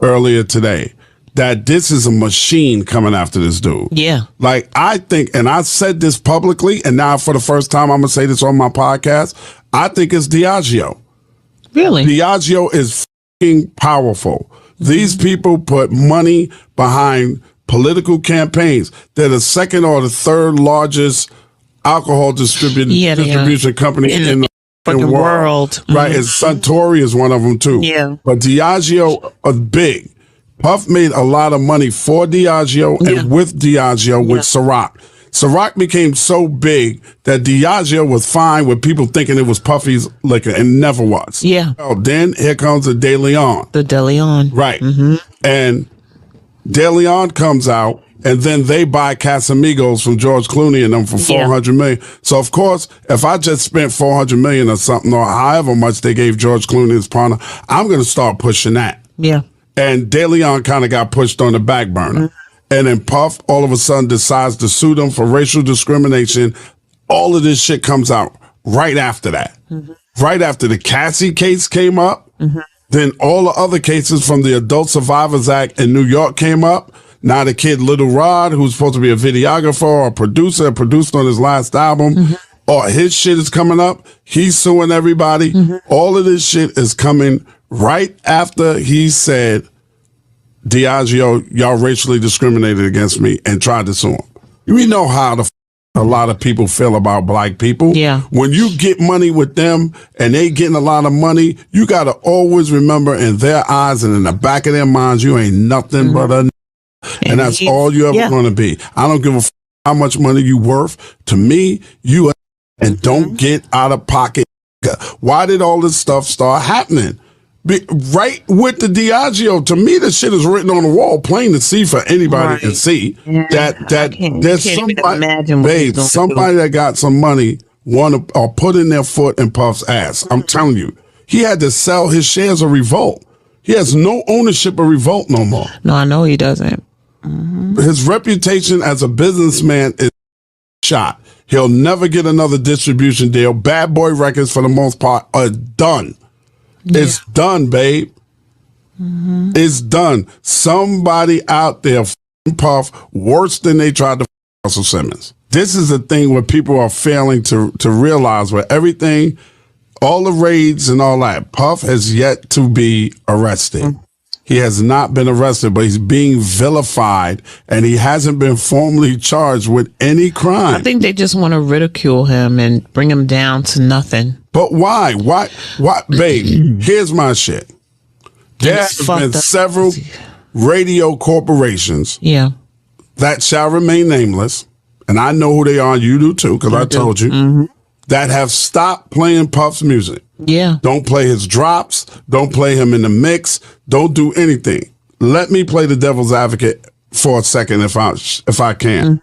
earlier today, that this is a machine coming after this dude. Yeah. Like, I think, and I said this publicly, and now for the first time I'm going to say this on my podcast, I think it's Diageo. Really? Diageo is fucking powerful. These people put money behind political campaigns. They're the second or the third largest alcohol distribution company in the world. Right, and Suntory is one of them too. Yeah. But Diageo is big. Puff made a lot of money for Diageo and with Diageo with Ciroc. Ciroc became so big that Diageo was fine with people thinking it was Puffy's liquor, and never was. Yeah. Oh, then here comes the De Leon. The De Leon. Right. And De Leon comes out, and then they buy Casamigos from George Clooney and them for $400 million. So of course, if I just spent $400 million or something, or however much they gave George Clooney his partner, I'm going to start pushing that. Yeah. And De Leon kind of got pushed on the back burner. And then Puff all of a sudden decides to sue them for racial discrimination. All of this shit comes out right after that. Right after the Cassie case came up, then all the other cases from the Adult Survivors Act in New York came up. Now the kid Little Rod, who's supposed to be a videographer or a producer, produced on his last album, or his shit is coming up. He's suing everybody. All of this shit is coming right after he said, Diageo, y'all racially discriminated against me and tried to sue him. We know how a lot of people feel about black people. Yeah. When you get money with them and they getting a lot of money, you got to always remember in their eyes and in the back of their minds, you ain't nothing but a and that's all you ever going to be. I don't give a how much money you worth. To me, you and don't get out of pocket. Why did all this stuff start happening? Right with the Diageo, to me, this shit is written on the wall, plain to see for anybody to see. That there's somebody that got some money or put in their foot in Puff's ass. I'm telling you, he had to sell his shares of Revolt. He has no ownership of Revolt no more. No, I know he doesn't. His reputation as a businessman is shot. He'll never get another distribution deal. Bad Boy Records, for the most part, are done. It's done, babe. It's done. Somebody out there Puff worse than they tried to Russell Simmons. This is the thing where people are failing to realize, where everything, all the raids and all that, Puff has yet to be arrested. He has not been arrested, but he's being vilified, and he hasn't been formally charged with any crime. I think they just want to ridicule him and bring him down to nothing. But why? Why, babe, here's my shit. There have been several radio corporations that shall remain nameless, and I know who they are, you do too, because I told you, that have stopped playing Puff's music. Yeah. Don't play his drops. Don't play him in the mix. Don't do anything. Let me play the devil's advocate for a second if I can.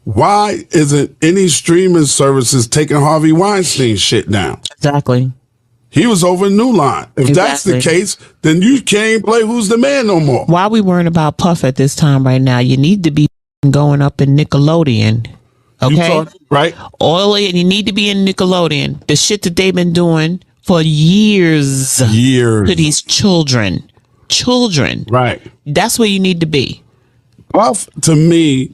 Why isn't any streaming services taking Harvey Weinstein's shit down? Exactly. He was over in New Line. If that's the case, then you can't play Who's the Man no more. Why are we worrying about Puff at this time right now? You need to be going up in Nickelodeon. Okay, right? You need to be in Nickelodeon. The shit that they've been doing for years to these children. Right. That's where you need to be. Puff, to me,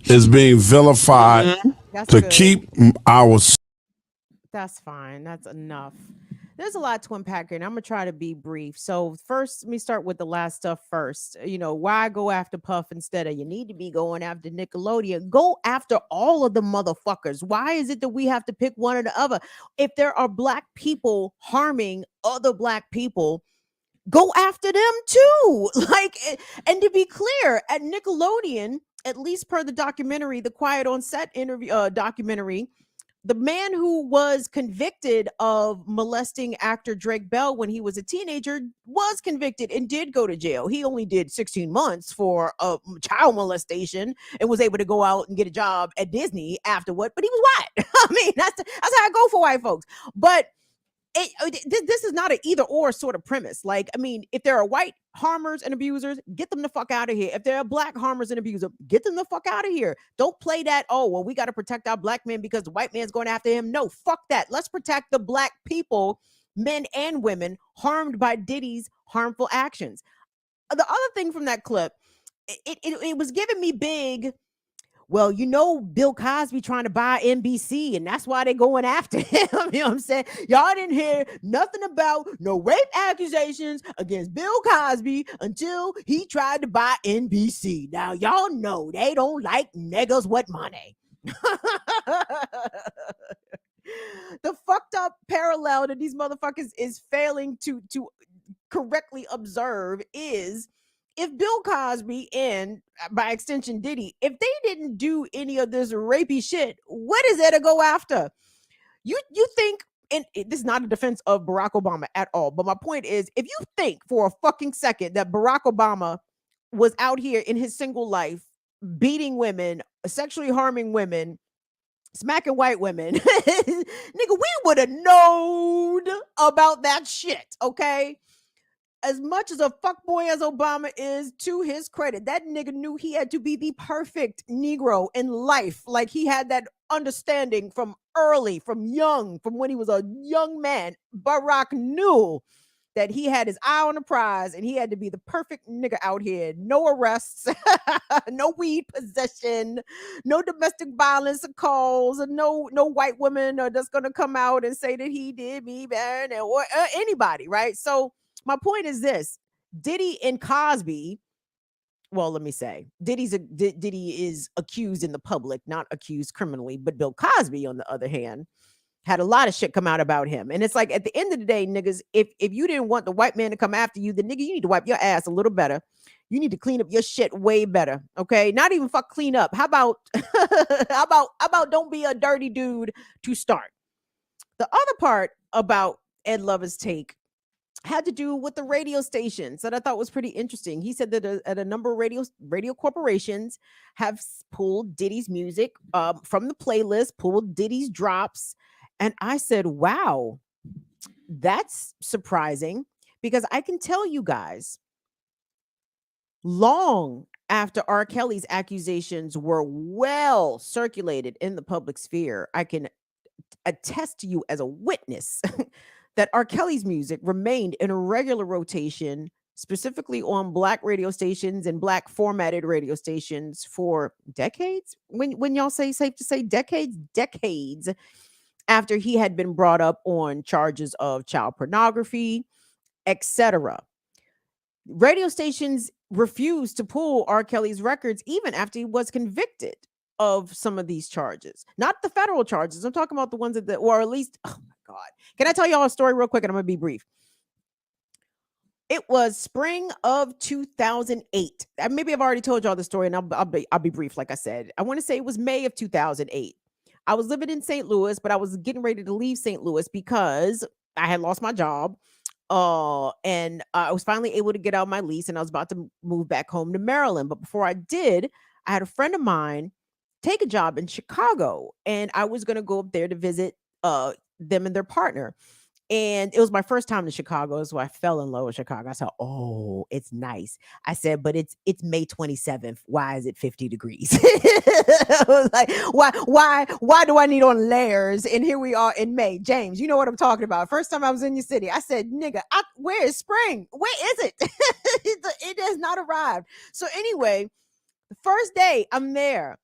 is being vilified to keep our. That's fine. That's enough. There's a lot to unpack here, and I'm gonna try to be brief. So first, let me start with the last stuff first. You know, why go after Puff instead of you need to be going after Nickelodeon? Go after all of the motherfuckers. Why is it that we have to pick one or the other? If there are black people harming other black people, go after them too. Like, and to be clear, at Nickelodeon, at least per the documentary, the Quiet on Set interview documentary, the man who was convicted of molesting actor Drake Bell when he was a teenager was convicted and did go to jail. He only did 16 months for a child molestation and was able to go out and get a job at Disney afterward, but he was white. I mean, that's how I go for white folks. But this is not an either or sort of premise. Like, I mean, if there are white harmers and abusers, get them the fuck out of here. If there are black harmers and abusers, get them the fuck out of here. Don't play that, oh, well, we got to protect our black man because the white man's going after him. No, fuck that. Let's protect the black people, men and women, harmed by Diddy's harmful actions. The other thing from that clip, it was giving me big, well, you know, Bill Cosby trying to buy NBC, and that's why they're going after him. You know what I'm saying? Y'all didn't hear nothing about no rape accusations against Bill Cosby until he tried to buy NBC. Now, y'all know they don't like niggas with money. The fucked up parallel that these motherfuckers is failing to correctly observe is, if Bill Cosby and by extension Diddy, if they didn't do any of this rapey shit, what is there to go after? You think, and this is not a defense of Barack Obama at all, but my point is, if you think for a fucking second that Barack Obama was out here in his single life beating women, sexually harming women, smacking white women, nigga, we would have known about that shit, okay? As much as a fuckboy as Obama is, to his credit, that nigga knew he had to be the perfect Negro in life. Like, he had that understanding from early, from when he was a young man. Barack knew that he had his eye on the prize and he had to be the perfect nigga out here. No arrests, no weed possession, no domestic violence calls, no white women that's going to come out and say that he did me bad, or anybody, right? So my point is this: Diddy and Cosby, well, let me say, Diddy is accused in the public, not accused criminally, but Bill Cosby, on the other hand, had a lot of shit come out about him. And it's like, at the end of the day, niggas, if you didn't want the white man to come after you, then nigga, you need to wipe your ass a little better. You need to clean up your shit way better. Okay. Not even fuck clean up. How about, how about don't be a dirty dude to start? The other part about Ed Lover's take had to do with the radio stations that I thought was pretty interesting. He said that a number of radio corporations have pulled Diddy's music from the playlist, pulled Diddy's drops. And I said, wow, that's surprising, because I can tell you guys, long after R. Kelly's accusations were well circulated in the public sphere, I can attest to you as a witness that R. Kelly's music remained in a regular rotation, specifically on Black radio stations and Black formatted radio stations for decades. When y'all say, safe to say decades after he had been brought up on charges of child pornography, etc. Radio stations refused to pull R. Kelly's records even after he was convicted of some of these charges. Not the federal charges. I'm talking about the ones that, or at least, oh my God. Can I tell y'all a story real quick? And I'm going to be brief. It was spring of 2008. Maybe I've already told y'all the story, and I'll be brief. Like I said, I want to say it was May of 2008. I was living in St. Louis, but I was getting ready to leave St. Louis because I had lost my job. And I was finally able to get out my lease, and I was about to move back home to Maryland. But before I did, I had a friend of mine take a job in Chicago, and I was going to go up there to visit them and their partner. And it was my first time in Chicago, so I fell in love with Chicago. I said, "Oh, it's nice." I said, "But it's May 27th. Why is it 50 degrees?" I was like, why do I need on layers? And here we are in May. James, you know what I'm talking about. First time I was in your city, I said, "Nigga, where is spring? Where is it?" It has not arrived. So anyway, the first day I'm there,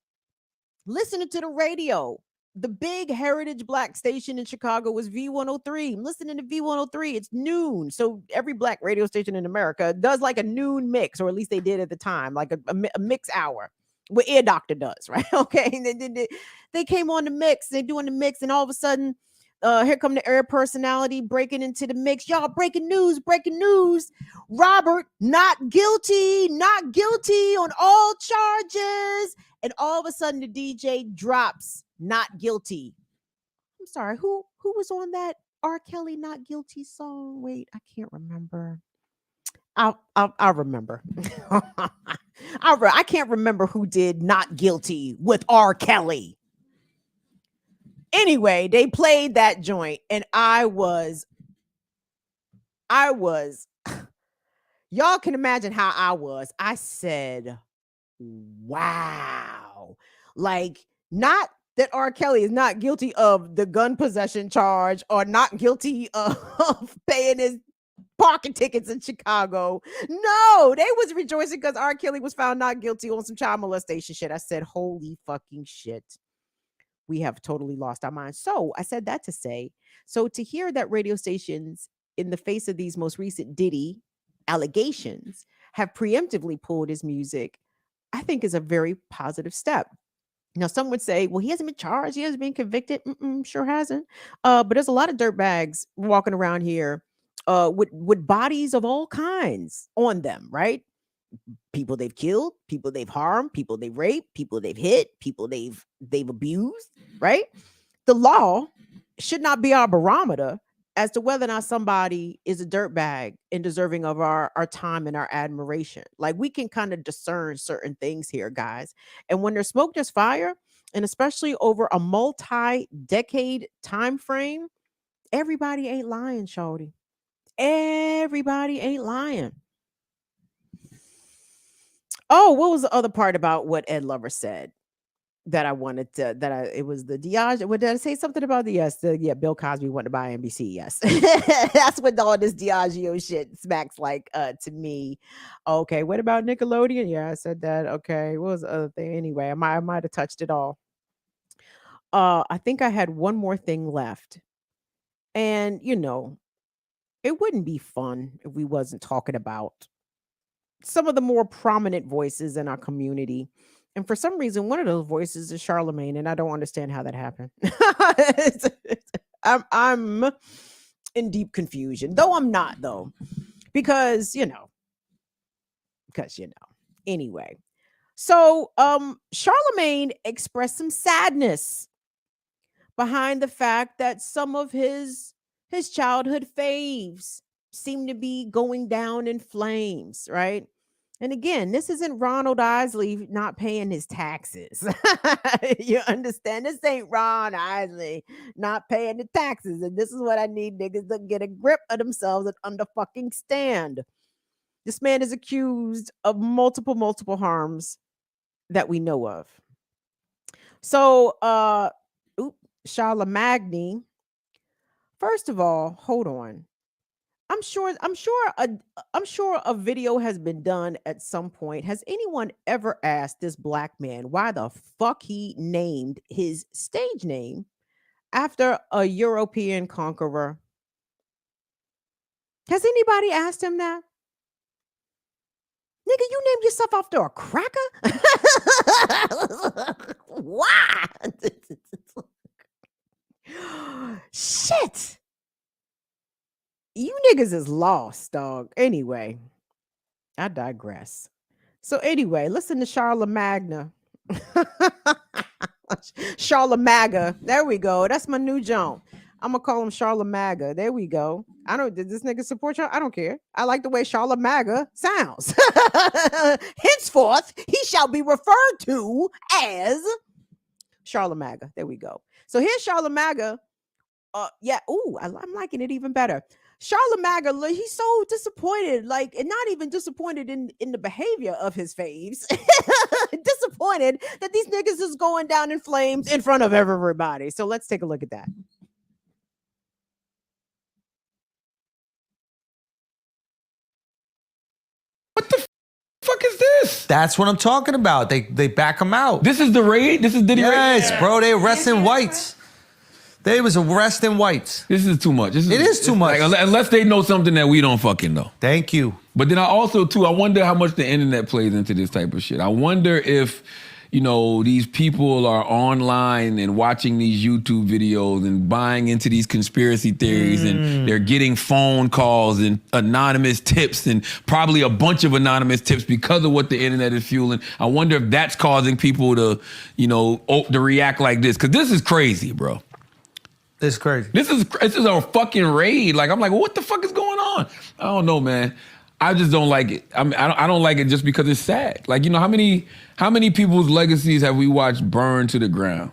listening to the radio. The big heritage Black station in Chicago was V103. I'm listening to V103. It's noon. So every Black radio station in America does like a noon mix, or at least they did at the time, like a mix hour. What Ear Doctor does, right? Okay. They came on the mix. They're doing the mix. And all of a sudden, Here come the air personality breaking into the mix. Y'all, breaking news. Robert, not guilty on all charges. And all of a sudden the DJ drops not guilty. I'm sorry, who was on that R. Kelly Not Guilty song? Wait, I can't remember. I'll remember. I can't remember who did Not Guilty with R. Kelly. Anyway, they played that joint, and I was, y'all can imagine how I was. I said, wow. Like, not that R. Kelly is not guilty of the gun possession charge or not guilty of paying his parking tickets in Chicago. No, they was rejoicing because R. Kelly was found not guilty on some child molestation shit. I said, holy fucking shit. We have totally lost our minds. So I said that to say, so to hear that radio stations in the face of these most recent Diddy allegations have preemptively pulled his music, I think is a very positive step. Now, some would say, well, he hasn't been charged. He hasn't been convicted. Sure hasn't. But there's a lot of dirtbags walking around here with bodies of all kinds on them, right? People they've killed, people they've harmed, people they've raped, people they've hit, people they've abused, right? The law should not be our barometer as to whether or not somebody is a dirtbag and deserving of our time and our admiration. Like, we can kind of discern certain things here, guys. And when there's smoke, there's fire, and especially over a multi-decade time frame, everybody ain't lying, shawty. Everybody ain't lying. Oh, what was the other part about what Ed Lover said that I wanted to, it was the Diageo. What did I say something about Bill Cosby wanted to buy NBC? Yes. That's what all this Diageo shit smacks like to me. Okay. What about Nickelodeon? Yeah, I said that. Okay. What was the other thing? Anyway, I might have touched it all. I think I had one more thing left. And, it wouldn't be fun if we wasn't talking about some of the more prominent voices in our community. And for some reason, one of those voices is Charlamagne, and I don't understand how that happened. I'm in deep confusion, though I'm not, though, because anyway. So Charlamagne expressed some sadness behind the fact that some of his childhood faves seem to be going down in flames, right? And again, this isn't Ronald Isley not paying his taxes. You understand? This ain't Ron Isley not paying the taxes. And this is what I need niggas to get a grip of themselves and under fucking stand. This man is accused of multiple harms that we know of. So, Charlamagne, first of all, hold on. I'm sure a video has been done at some point. Has anyone ever asked this black man why the fuck he named his stage name after a European conqueror? Has anybody asked him that? Nigga, you named yourself after a cracker? Why? Shit. You niggas is lost, dog. Anyway, I digress. So anyway, listen to Charlamagne. Charlamagne. There we go. That's my new joint. I'm gonna call him Charlamagne. There we go. Did this nigga support y'all? I don't care. I like the way Charlamagne sounds. Henceforth, he shall be referred to as Charlamagne. There we go. So here's Charlamagne. I'm liking it even better. Charlamagne, he's so disappointed, and not even disappointed in the behavior of his faves. Disappointed that these niggas is going down in flames in front of everybody. So let's take a look at that. What the fuck is this? That's what I'm talking about. They back him out. This is the raid? This is Diddy raid? Yes, bro. They arresting whites. They was arresting whites. This is too much. It is too much. Unless they know something that we don't fucking know. Thank you. But then I also, too, I wonder how much the internet plays into this type of shit. I wonder if these people are online and watching these YouTube videos and buying into these conspiracy theories and they're getting phone calls and anonymous tips and probably a bunch of anonymous tips because of what the internet is fueling. I wonder if that's causing people to, to react like this. Cause this is crazy, bro. This is crazy. This is a fucking raid. Like, I'm like, what the fuck is going on? I don't know, man. I just don't like it. I don't like it just because it's sad. Like, how many people's legacies have we watched burn to the ground?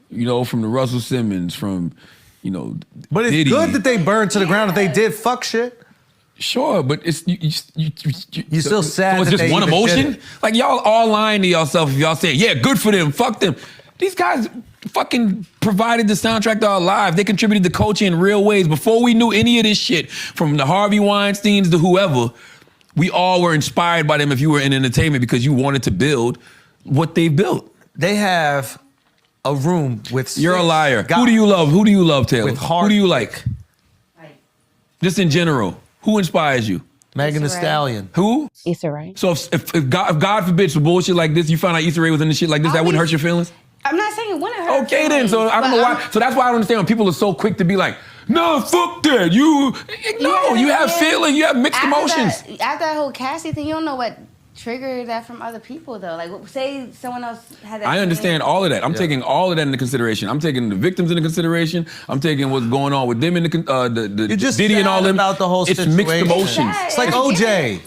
From the Russell Simmons, from, But it's Diddy. good that they burned to the ground if they did fuck shit. Sure, but it's you still sad. So it's that just they one even did emotion. it. Like y'all all lying to yourself if y'all say, yeah, good for them, fuck them. These guys fucking provided the soundtrack to our lives. They contributed to culture in real ways. Before we knew any of this shit, from the Harvey Weinsteins to whoever, we all were inspired by them if you were in entertainment because you wanted to build what they built. They have a room with. You're a liar. Who do you love? Who do you love, Taylor? Who do you like? Just in general. Who inspires you? Megan Thee Stallion. Who? Issa Rae. So if God forbid some bullshit like this, you found out Issa Rae was in the shit like this, that wouldn't hurt your feelings? I'm not saying it wouldn't hurt. Okay then, so I don't know why. So that's why I don't understand when people are so quick to be like, no, fuck that. You have feeling, you have mixed emotions. After that whole Cassie thing, you don't know what triggered that from other people though. Like, say someone else had that. I understand all of that. I'm taking all of that into consideration. I'm taking the victims into consideration. I'm taking what's going on with them in the just Diddy and all them. about the whole it's situation. mixed emotions. It's like OJ.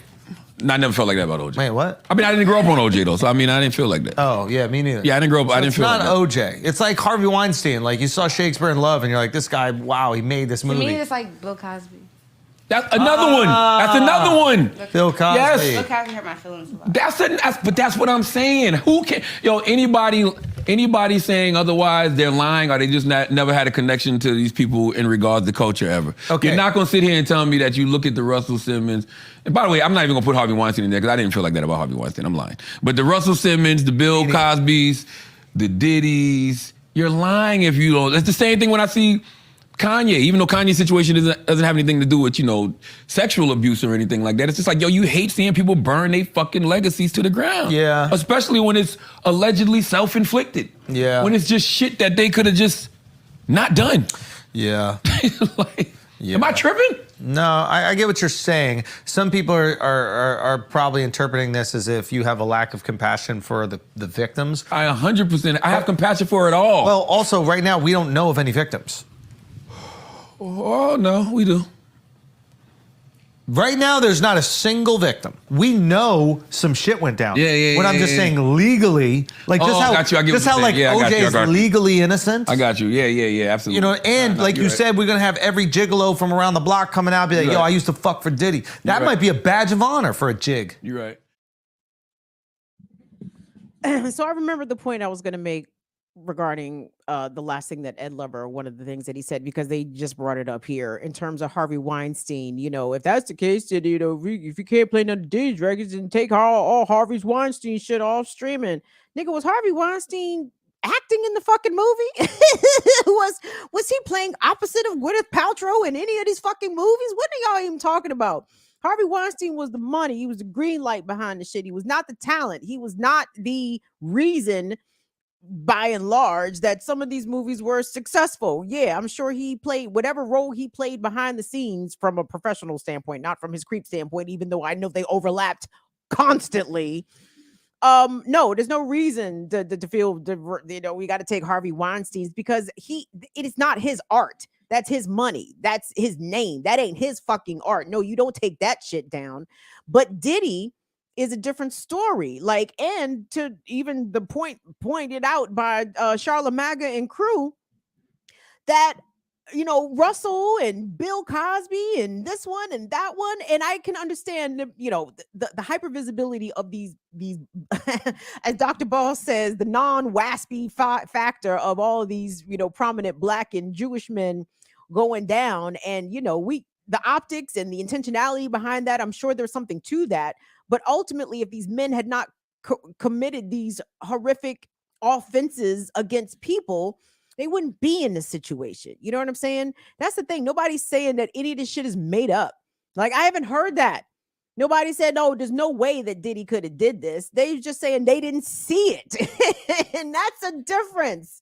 No, I never felt like that about OJ. Wait, what? I mean, I didn't grow up on OJ though, so I didn't feel like that. Oh, yeah, me neither. Yeah, I didn't grow up. I didn't feel like that. It's not OJ. It's like Harvey Weinstein. Like, you saw Shakespeare in Love, and you're like, this guy, wow, he made this To movie. me, it's like Bill Cosby. That's another one. That's another one. Bill Cosby. Yes. Bill Cosby hurt my feelings a lot. But that's what I'm saying. Who can? Anybody saying otherwise, they're lying, or they just never had a connection to these people in regards to culture ever. Okay. You're not gonna sit here and tell me that you look at the Russell Simmons. And by the way, I'm not even gonna put Harvey Weinstein in there because I didn't feel like that about Harvey Weinstein. I'm lying. But the Russell Simmons, the Bill Cosbys, the Diddys, you're lying if you don't. It's the same thing when I see Kanye, even though Kanye's situation doesn't have anything to do with, sexual abuse or anything like that. It's just like, you hate seeing people burn their fucking legacies to the ground. Yeah. Especially when it's allegedly self-inflicted. Yeah. When it's just shit that they could have just not done. Yeah. Am I tripping? No, I get what you're saying. Some people are probably interpreting this as if you have a lack of compassion for the victims. I 100%. I have compassion for it all. Well, also, right now, we don't know of any victims. Oh, no, we do. Right now, there's not a single victim. We know some shit went down. Yeah. When I'm just saying legally, like just how, I get what just you're how like saying. OJ is legally innocent. I got you. Yeah, absolutely. And like you said, we're gonna have every gigolo from around the block coming out, and be like, yo, I used to fuck for Diddy. That might be a badge of honor for a jig. You're right. So I remember the point I was going to make regarding the last thing that Ed Lover, one of the things that he said, because they just brought it up here in terms of Harvey Weinstein. If that's the case, then, if you can't play none of Diddy's records and take all Harvey Weinstein shit off streaming. Nigga, was Harvey Weinstein acting in the fucking movie? was he playing opposite of Gwyneth Paltrow in any of these fucking movies? What are y'all even talking about? Harvey Weinstein was the money. He was the green light behind the shit. He was not the talent. He was not the reason, by and large, that some of these movies were successful. Yeah, I'm sure he played whatever role he played behind the scenes from a professional standpoint, not from his creep standpoint, even though I know they overlapped constantly. No, there's no reason to feel, we got to take Harvey Weinstein's, because it is not his art. That's his money. That's his name. That ain't his fucking art. No, you don't take that shit down. But Diddy is a different story. Like, and to even the point pointed out by Charlamagne and crew, that Russell and Bill Cosby and this one and that one, and I can understand the hypervisibility of these as Dr. Ball says, the non-waspy factor of all of these prominent Black and Jewish men going down, and the optics and the intentionality behind that. I'm sure there's something to that, but ultimately, if these men had not committed these horrific offenses against people, they wouldn't be in this situation. You know what I'm saying? That's the thing. Nobody's saying that any of this shit is made up. Like, I haven't heard that. Nobody said, no, there's no way that Diddy could have did this. They just saying they didn't see it. And that's a difference.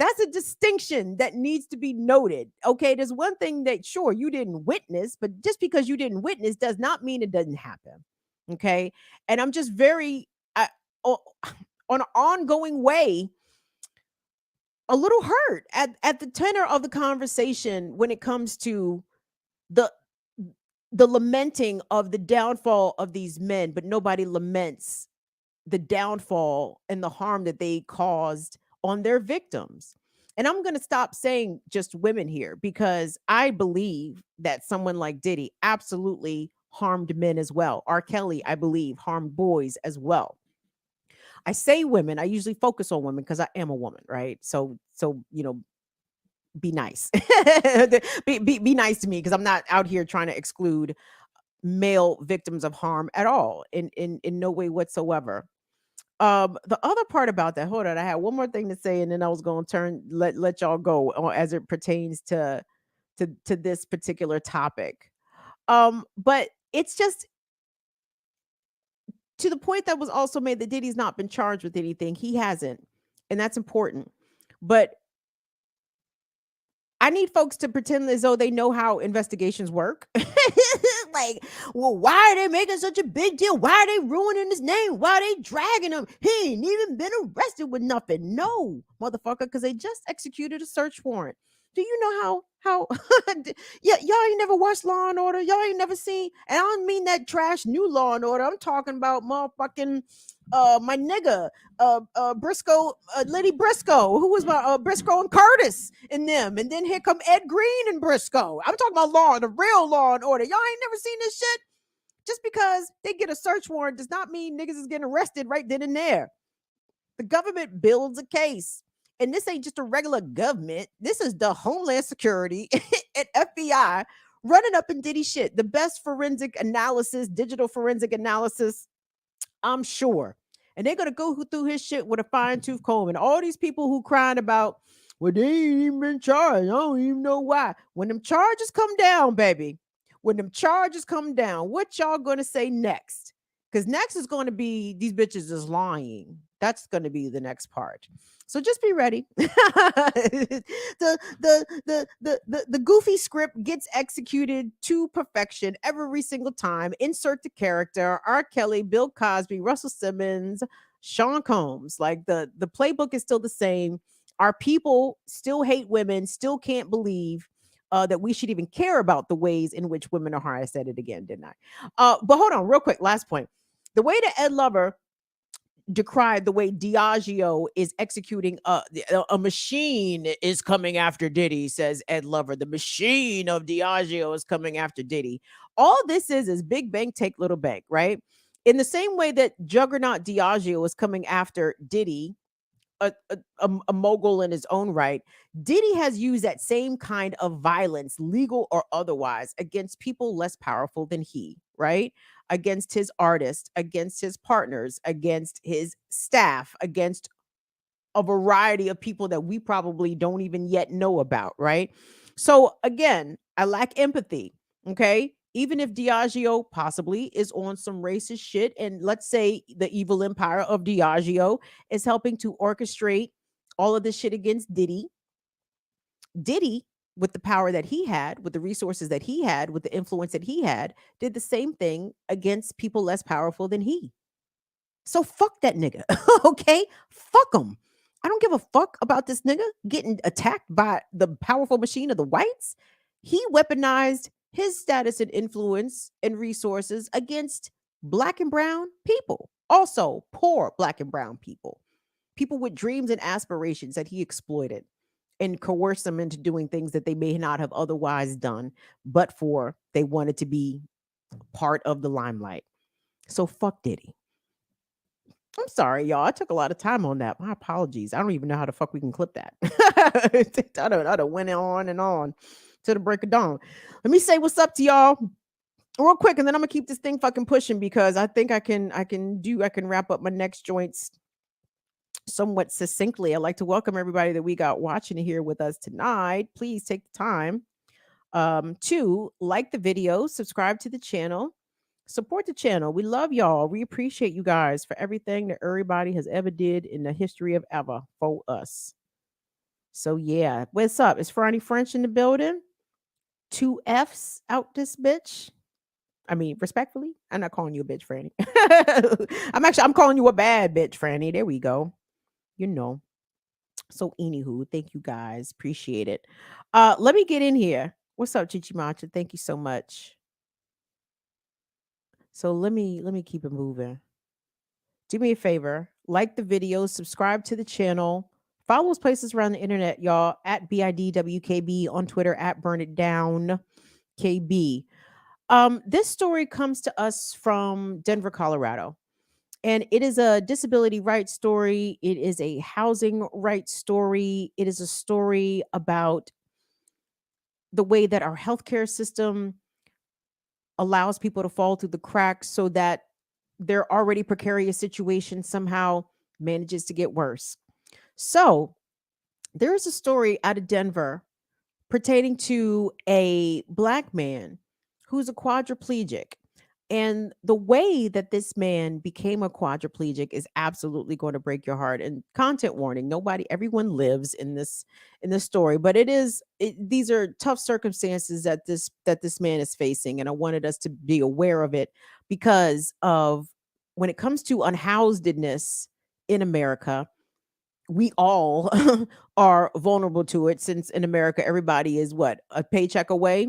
That's a distinction that needs to be noted. Okay, there's one thing that, sure, you didn't witness, but just because you didn't witness does not mean it doesn't happen. Okay, and I'm just very, on an ongoing way, a little hurt at the tenor of the conversation when it comes to the lamenting of the downfall of these men, but nobody laments the downfall and the harm that they caused on their victims. And I'm going to stop saying just women here, because I believe that someone like Diddy absolutely harmed men as well. R. Kelly, I believe, harmed boys as well. I say women, I usually focus on women because I am a woman, right? So be nice. be nice to me, because I'm not out here trying to exclude male victims of harm at all, in no way whatsoever. The other part about that, hold on, I had one more thing to say, and then I was going to let y'all go as it pertains to this particular topic. But it's just to the point that was also made that Diddy's not been charged with anything. He hasn't, and that's important. But I need folks to pretend as though they know how investigations work. Like, well, why are they making such a big deal? Why are they ruining his name? Why are they dragging him? He ain't even been arrested with nothing. No, motherfucker, because they just executed a search warrant. Do you know how yeah, y'all ain't never watched Law and Order? Y'all ain't never seen, and I don't mean that trash new Law and Order. I'm talking about motherfucking my nigga Briscoe, Liddy Briscoe, who was my Briscoe and Curtis and them, and then here come Ed Green and Briscoe. I'm talking about the real Law and Order. Y'all ain't never seen this shit. Just because they get a search warrant does not mean niggas is getting arrested right then and there. The government builds a case. And this ain't just a regular government. This is the Homeland Security and FBI running up in Diddy shit. The best forensic analysis, digital forensic analysis, I'm sure. And they're going to go through his shit with a fine-tooth comb. And all these people who crying about, well, they ain't even been charged. I don't even know why. When them charges come down, baby, when them charges come down, what y'all going to say next? Because next is going to be these bitches is lying. That's going to be the next part. So just be ready. The goofy script gets executed to perfection every single time. Insert the character: R. Kelly, Bill Cosby, Russell Simmons, Sean Combs. Like the playbook is still the same. Our people still hate women, still can't believe that we should even care about the ways in which women are harmed. I said it again, didn't I? But hold on, real quick, last point. The way that Ed Lover decried the way Diageo is executing a machine is coming after Diddy, says Ed Lover. The machine of Diageo is coming after Diddy. All this is big bank take little bank, right? In the same way that Juggernaut Diageo is coming after Diddy, a mogul in his own right, Diddy has used that same kind of violence, legal or otherwise, against people less powerful than he, right? Against his artists, against his partners, against his staff, against a variety of people that we probably don't even yet know about, right? So again, I lack empathy, okay? Even if Diageo possibly is on some racist shit, and let's say the evil empire of Diageo is helping to orchestrate all of this shit against Diddy, with the power that he had, with the resources that he had, with the influence that he had, did the same thing against people less powerful than he. So fuck that nigga, okay? Fuck him. I don't give a fuck about this nigga getting attacked by the powerful machine of the whites. He weaponized his status and influence and resources against Black and brown people. Also, poor Black and brown people. People with dreams and aspirations that he exploited and coerced them into doing things that they may not have otherwise done, but for they wanted to be part of the limelight. So fuck Diddy. I'm sorry, y'all. I took a lot of time on that. My apologies. I don't even know how the fuck we can clip that. I don't went on and on to the break of dawn. Let me say what's up to y'all real quick, and then I'm gonna keep this thing fucking pushing, because I think I can wrap up my next joints somewhat succinctly. I'd like to welcome everybody that we got watching here with us tonight. Please take the time to like the video, subscribe to the channel, Support the channel. We love y'all. We appreciate you guys for everything that everybody has ever did in the history of ever for us. So yeah, what's up? Is Franny French in the building? 2 F's out this bitch. I mean, respectfully, I'm not calling you a bitch, Franny. I'm calling you a bad bitch, Franny. There we go. You know. So anywho, thank you guys. Appreciate it. Let me get in here. What's up, Chichi Macha? Thank you so much. So let me keep it moving. Do me a favor, like the video, subscribe to the channel, follow us places around the internet, y'all, at BIDWKB on Twitter, at Burn It Down KB. This story comes to us from Denver, Colorado, and it is a disability rights story. It is a housing rights story. It is a story about the way that our healthcare system allows people to fall through the cracks so that their already precarious situation somehow manages to get worse. So there's a story out of Denver pertaining to a Black man who's a quadriplegic. And the way that this man became a quadriplegic is absolutely going to break your heart. And content warning, everyone lives in this story, but these are tough circumstances that this man is facing. And I wanted us to be aware of it because of when it comes to unhousedness in America, we all are vulnerable to it, since in America, everybody is a paycheck away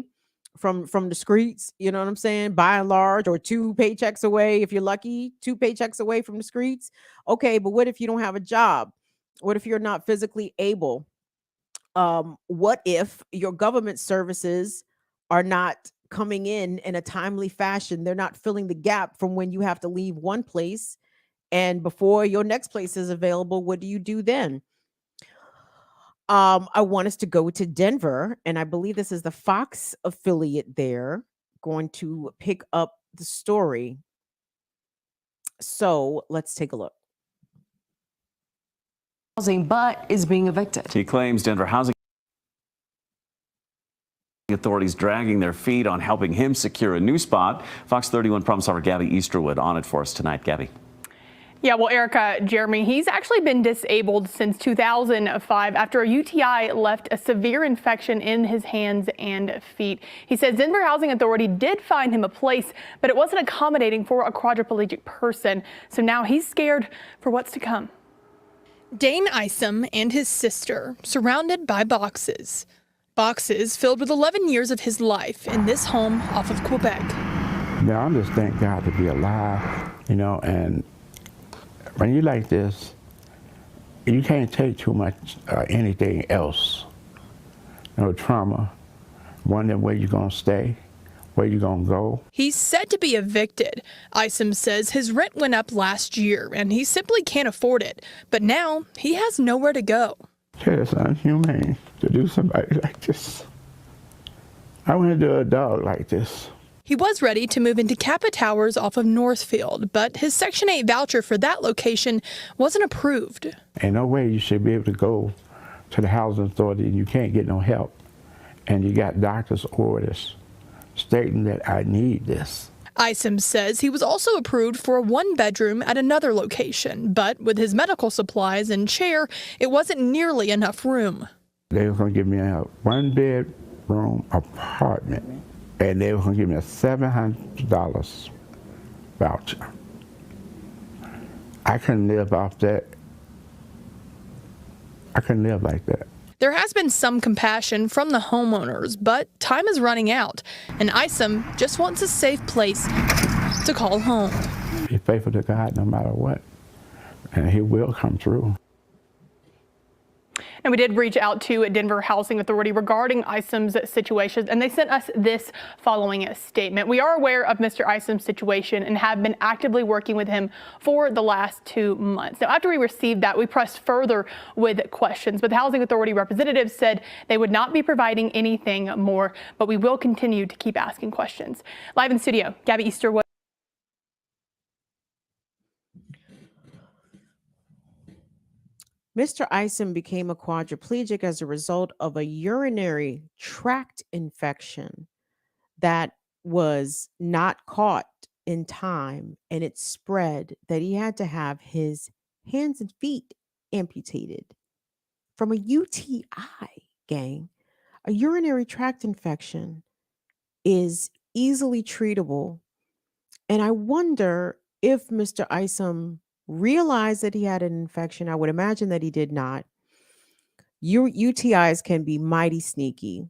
from the streets, you know what I'm saying? By and large, or 2 paychecks away if you're lucky, 2 paychecks away from the streets. Okay, but what if you don't have a job? What if you're not physically able? What if your government services are not coming in a timely fashion? They're not filling the gap from when you have to leave one place and before your next place is available. What do you do then? I want us to go to Denver, and I believe this is the Fox affiliate there going to pick up the story. So let's take a look. Housing, but is being evicted. He claims Denver housing authorities dragging their feet on helping him secure a new spot. Fox 31 problem solver Gabby Easterwood on it for us tonight. Gabby. Yeah, well, Erica, Jeremy, he's actually been disabled since 2005 after a UTI left a severe infection in his hands and feet. He says Denver Housing Authority did find him a place, but it wasn't accommodating for a quadriplegic person. So now he's scared for what's to come. Dane Isom and his sister surrounded by boxes. Boxes filled with 11 years of his life in this home off of Quebec. Now, I just thank God to be alive, and when you like this, you can't take too much anything else. No trauma, wondering where you're gonna stay, where you're gonna go. He's set to be evicted. Isom says his rent went up last year and he simply can't afford it. But now he has nowhere to go. It's unhumane to do somebody like this. I wouldn't do a dog like this. He was ready to move into Kappa Towers off of Northfield, but his Section 8 voucher for that location wasn't approved. Ain't no way you should be able to go to the housing authority and you can't get no help. And you got doctor's orders stating that I need this. Isom says he was also approved for a 1-bedroom at another location, but with his medical supplies and chair, it wasn't nearly enough room. They were going to give me a 1-bedroom apartment. And they were going to give me a $700 voucher. I couldn't live off that. I couldn't live like that. There has been some compassion from the homeowners, but time is running out, and Isom just wants a safe place to call home. Be faithful to God no matter what, and He will come through. And we did reach out to Denver Housing Authority regarding Isom's situation, and they sent us this following a statement. We are aware of Mr. Isom's situation and have been actively working with him for the last 2 months. Now, after we received that, we pressed further with questions, but the Housing Authority representatives said they would not be providing anything more, but we will continue to keep asking questions. Live in studio, Gabby Easterwood. Mr. Isom became a quadriplegic as a result of a urinary tract infection that was not caught in time and it spread that he had to have his hands and feet amputated from a UTI, gang. A urinary tract infection is easily treatable. And I wonder if Mr. Isom realized that he had an infection. I would imagine that he did not. UTIs can be mighty sneaky.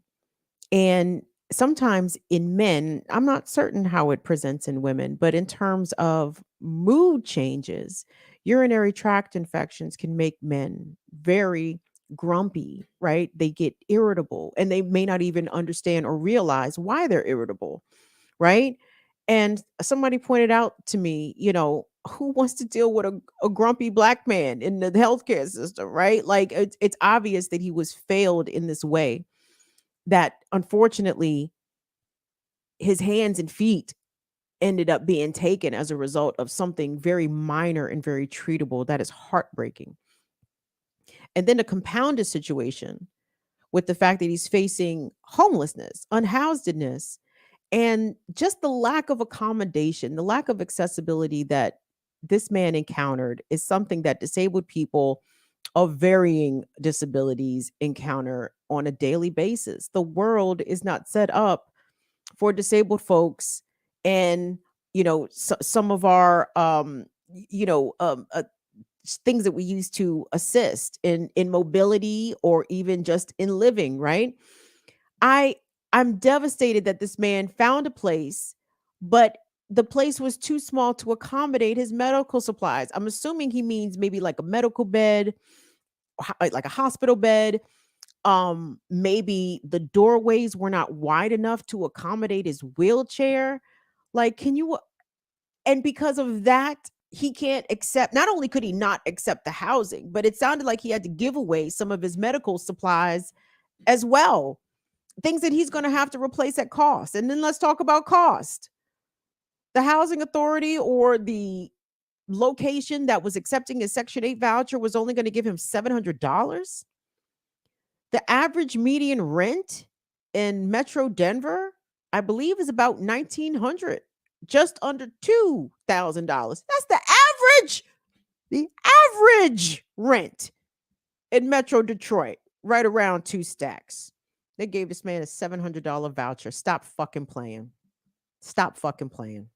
And sometimes in men, I'm not certain how it presents in women, but in terms of mood changes, urinary tract infections can make men very grumpy, right? They get irritable and they may not even understand or realize why they're irritable, right? And somebody pointed out to me, who wants to deal with a grumpy black man in the healthcare system, right? Like it's obvious that he was failed in this way, that unfortunately his hands and feet ended up being taken as a result of something very minor and very treatable. That is heartbreaking. And then to compound his situation with the fact that he's facing homelessness, unhousedness, and just the lack of accommodation, the lack of accessibility that this man encountered is something that disabled people of varying disabilities encounter on a daily basis. The world is not set up for disabled folks, and some of our things that we use to assist in mobility or even just in living, right? I'm devastated that this man found a place, but the place was too small to accommodate his medical supplies. I'm assuming he means maybe like a medical bed, like a hospital bed. Maybe the doorways were not wide enough to accommodate his wheelchair. Like, and because of that, he can't accept, not only could he not accept the housing, but it sounded like he had to give away some of his medical supplies as well. Things that he's going to have to replace at cost. And then let's talk about cost. The housing authority or the location that was accepting his Section 8 voucher was only going to give him $700. The average median rent in Metro Denver, I believe, is about $1,900, just under $2,000. That's the average rent in Metro Detroit, right around 2 stacks. They gave this man a $700 voucher. Stop fucking playing. Stop fucking playing.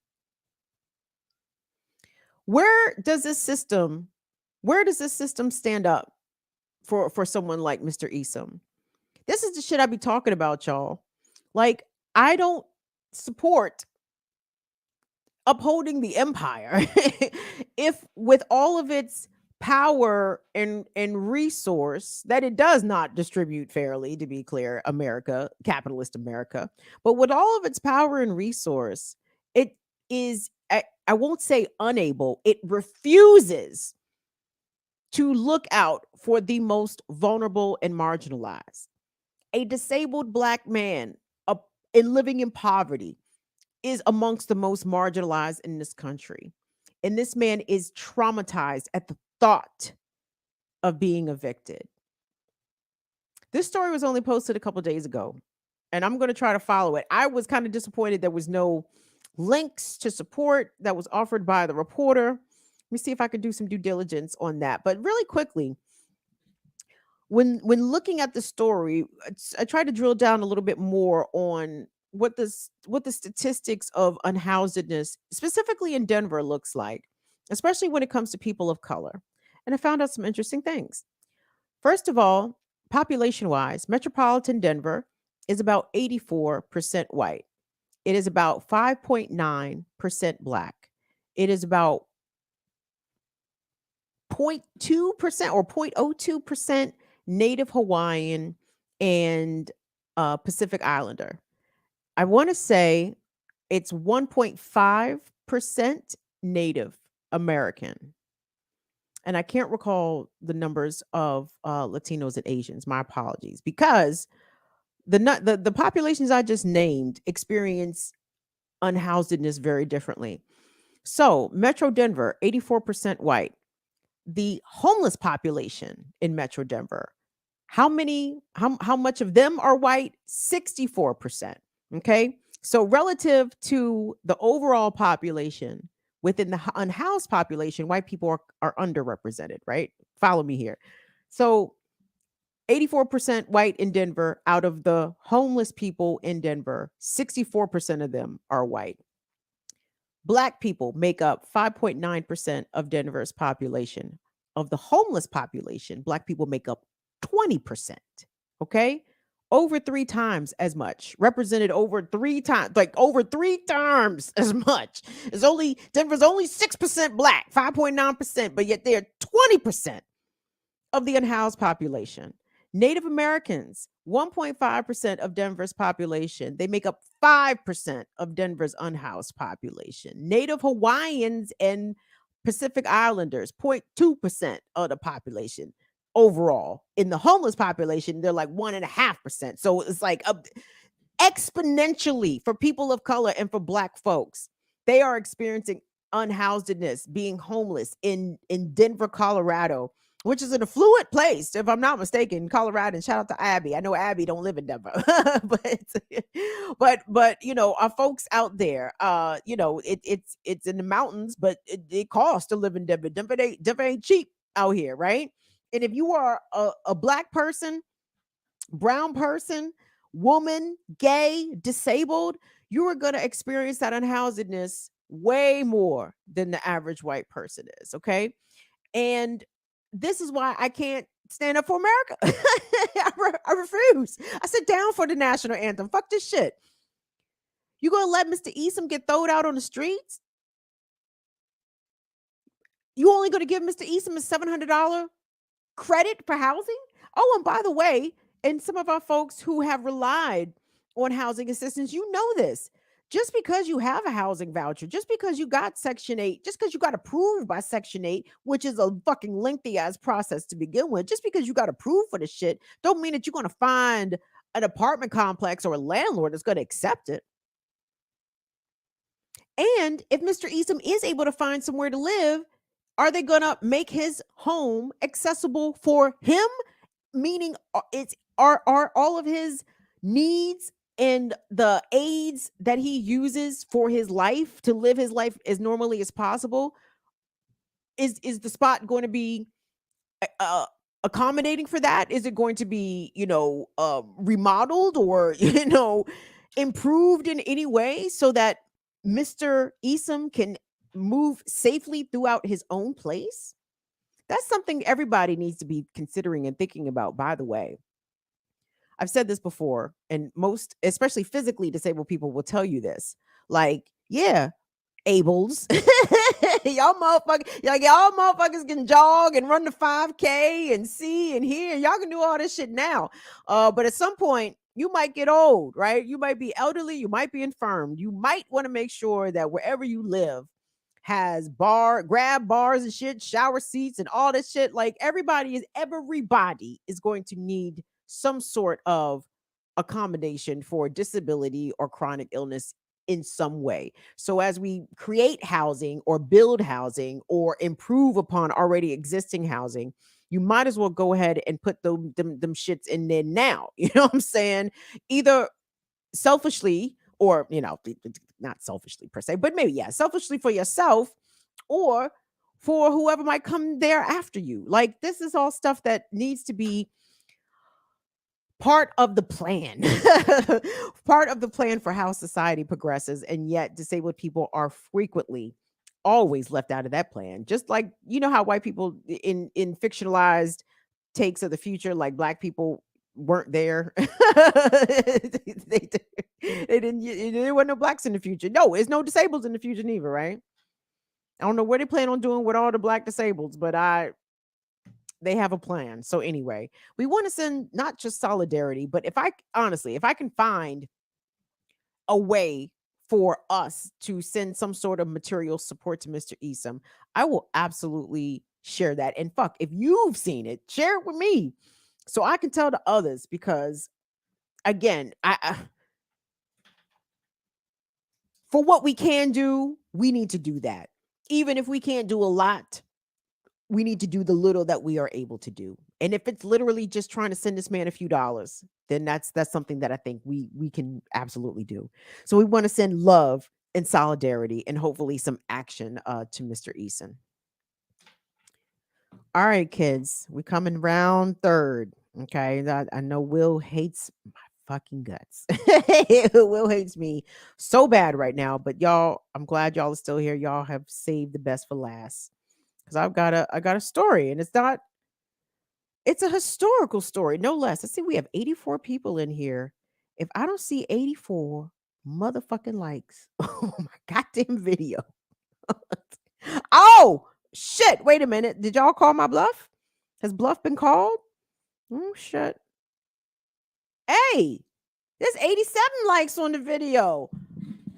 Where does this system stand up for someone like Mr. Isom? This is the shit I be talking about, y'all. Like, I don't support upholding the empire if with all of its power and resource that it does not distribute fairly, to be clear, America, capitalist America, but with all of its power and resource, it is, I won't say unable, it refuses to look out for the most vulnerable and marginalized. A disabled black man living in poverty is amongst the most marginalized in this country. And this man is traumatized at the thought of being evicted. This story was only posted a couple days ago, and I'm going to try to follow it. I was kind of disappointed there was no links to support that was offered by the reporter. Let me see if I could do some due diligence on that. But really quickly, when looking at the story, I tried to drill down a little bit more on what the statistics of unhousedness, specifically in Denver, looks like, especially when it comes to people of color. And I found out some interesting things. First of all, population-wise, metropolitan Denver is about 84% white. It is about 5.9% black. It is about 0.2% or 0.02% Native Hawaiian and Pacific Islander. I want to say it's 1.5% Native American. And I can't recall the numbers of Latinos and Asians. My apologies, because the populations I just named experience unhousedness very differently. So Metro Denver, 84% white. The homeless population in Metro Denver, how much of them are white? 64%. Okay. So relative to the overall population, within the unhoused population, white people are underrepresented, right? Follow me here. So 84% white in Denver. Out of the homeless people in Denver, 64% of them are white. Black people make up 5.9% of Denver's population. Of the homeless population, Black people make up 20%. Okay? Over 3 times as much. Represented over 3 times, like over 3 times as much. Denver's only 6% Black, 5.9%, but yet they're 20% of the unhoused population. Native Americans, 1.5% of Denver's population. They make up 5% of Denver's unhoused population. Native Hawaiians and Pacific Islanders, 0.2% of the population overall. In the homeless population, they're like 1.5%. So it's like exponentially for people of color and for Black folks. They are experiencing unhousedness, being homeless in Denver, Colorado, which is an affluent place, if I'm not mistaken, Colorado. And shout out to Abby. I know Abby don't live in Denver, but you know, our folks out there, you know, it's in the mountains, but it costs to live in Denver. Denver ain't cheap out here, right? And if you are a Black person, brown person, woman, gay, disabled, you are going to experience that unhousedness way more than the average white person is. Okay. And this is why I can't stand up for America. I refuse. I sit down for the national anthem. Fuck this shit. You gonna let Mr. Esom get thrown out on the streets? You only gonna give Mr. Esom a $700 credit for housing? Oh, and by the way, and some of our folks who have relied on housing assistance, you know this. Just because you have a housing voucher, just because you got Section 8, just because you got approved by Section 8, which is a fucking lengthy ass process to begin with, just because you got approved for the shit, don't mean that you're going to find an apartment complex or a landlord that's going to accept it. And if Mr. Esom is able to find somewhere to live, are they going to make his home accessible for him? Meaning, are all of his needs and the aids that he uses for his life to live his life as normally as possible, is the spot going to be accommodating for that? Is it going to be, you know, remodeled or, you know, improved in any way so that Mr. Esom can move safely throughout his own place? That's something everybody needs to be considering and thinking about, by the way. I've said this before, and most, especially physically disabled people, will tell you this. Like, yeah, ables, y'all motherfuckers can jog and run the 5K and see and hear. Y'all can do all this shit now. But at some point, you might get old, right? You might be elderly. You might be infirm. You might want to make sure that wherever you live has grab bars and shit, shower seats and all this shit. Like everybody is going to need some sort of accommodation for disability or chronic illness in some way. So as we create housing or build housing or improve upon already existing housing, you might as well go ahead and put them shits in there now. You know what I'm saying? Either selfishly, or, you know, not selfishly per se, but maybe, yeah, selfishly for yourself or for whoever might come there after you. Like, this is all stuff that needs to be part of the plan, part of the plan for how society progresses. And yet disabled people are frequently always left out of that plan. Just like, you know, how white people in fictionalized takes of the future, like Black people weren't there. they didn't, there weren't no Blacks in the future. No, there's no disabled in the future neither, right? I don't know what they plan on doing with all the Black disabled, but they have a plan. So anyway, we want to send not just solidarity, but if I can find a way for us to send some sort of material support to Mr. Esom, I will absolutely share that. And fuck, if you've seen it, share it with me so I can tell the others, because again, I for what we can do, we need to do that. Even if we can't do a lot, we need to do the little that we are able to do. And if it's literally just trying to send this man a few dollars, then that's something that I think we can absolutely do. So we want to send love and solidarity and hopefully some action to Mr. Eason. All right, kids, we coming round third. Okay, I know Will hates my fucking guts. Will hates me so bad right now, but y'all, I'm glad y'all are still here. Y'all have saved the best for last, because I got a story, and it's a historical story, no less. Let's see, we have 84 people in here. If I don't see 84 motherfucking likes on my goddamn video, oh shit! Wait a minute, did y'all call my bluff? Has bluff been called? Oh shit! Hey, there's 87 likes on the video.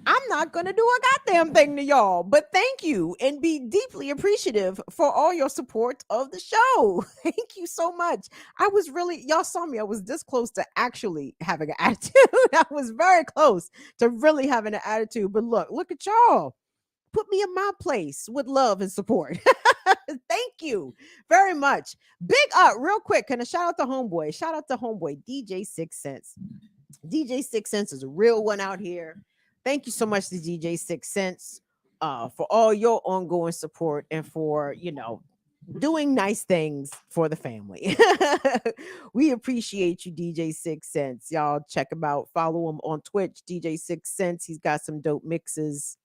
I'm not going to do a goddamn thing to y'all, but thank you and be deeply appreciative for all your support of the show. Thank you so much. Y'all saw me. I was this close to actually having an attitude. I was very close to really having an attitude, but look at y'all. Put me in my place with love and support. Thank you very much. Big up, real quick. Can I shout out to homeboy? Shout out to homeboy DJ 6 Cents. DJ 6 Cents is a real one out here. Thank you so much to DJ 6 Cents for all your ongoing support and for, doing nice things for the family. We appreciate you, DJ 6 Cents. Y'all check him out. Follow him on Twitch, DJ 6 Cents. He's got some dope mixes.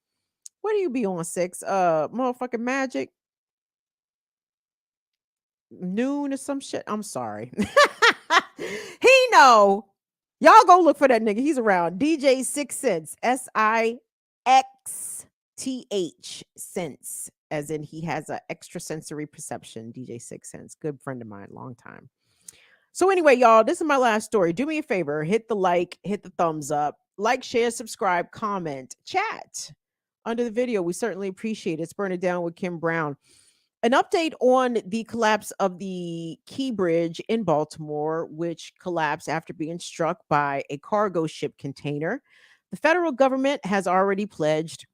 Where do you be on, 6? Motherfucking Magic? Noon or some shit? I'm sorry. He know. Y'all go look for that nigga. He's around. DJ 6 Cents. SIXTH Sense. As in he has an extrasensory perception. DJ 6 Cents. Good friend of mine. Long time. So anyway, y'all, this is my last story. Do me a favor. Hit the like. Hit the thumbs up. Like, share, subscribe, comment, chat under the video. We certainly appreciate it. It's Burn It Down with Kim Brown. An update on the collapse of the Key Bridge in Baltimore, which collapsed after being struck by a cargo ship container. The federal government has already pledged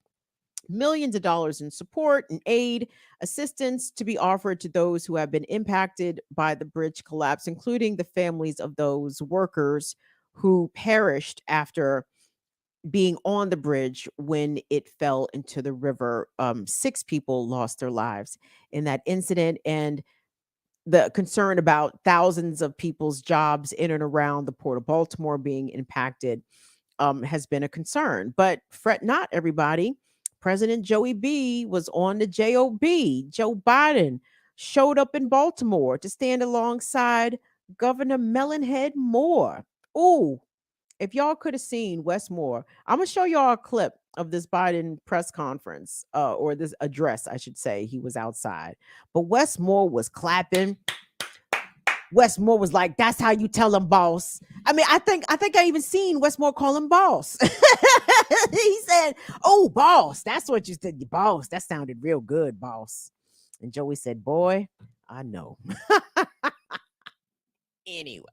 millions of dollars in support and aid, assistance to be offered to those who have been impacted by the bridge collapse, including the families of those workers who perished after being on the bridge when it fell into the river. 6 people lost their lives in that incident, and the concern about thousands of people's jobs in and around the Port of Baltimore being impacted has been a concern. But fret not, everybody. President Joey B was on the JOB. Joe Biden showed up in Baltimore to stand alongside Governor Melonhead Moore. Ooh, if y'all could have seen Wes Moore, I'm going to show y'all a clip of this Biden press conference, or this address, I should say. He was outside, but Wes Moore was clapping. Wes Moore was like, "That's how you tell him, boss." I mean, I think I even seen Wes Moore call him boss. He said, "Oh, boss, that's what you said, boss. That sounded real good, boss." And Joey said, "Boy, I know." Anyway.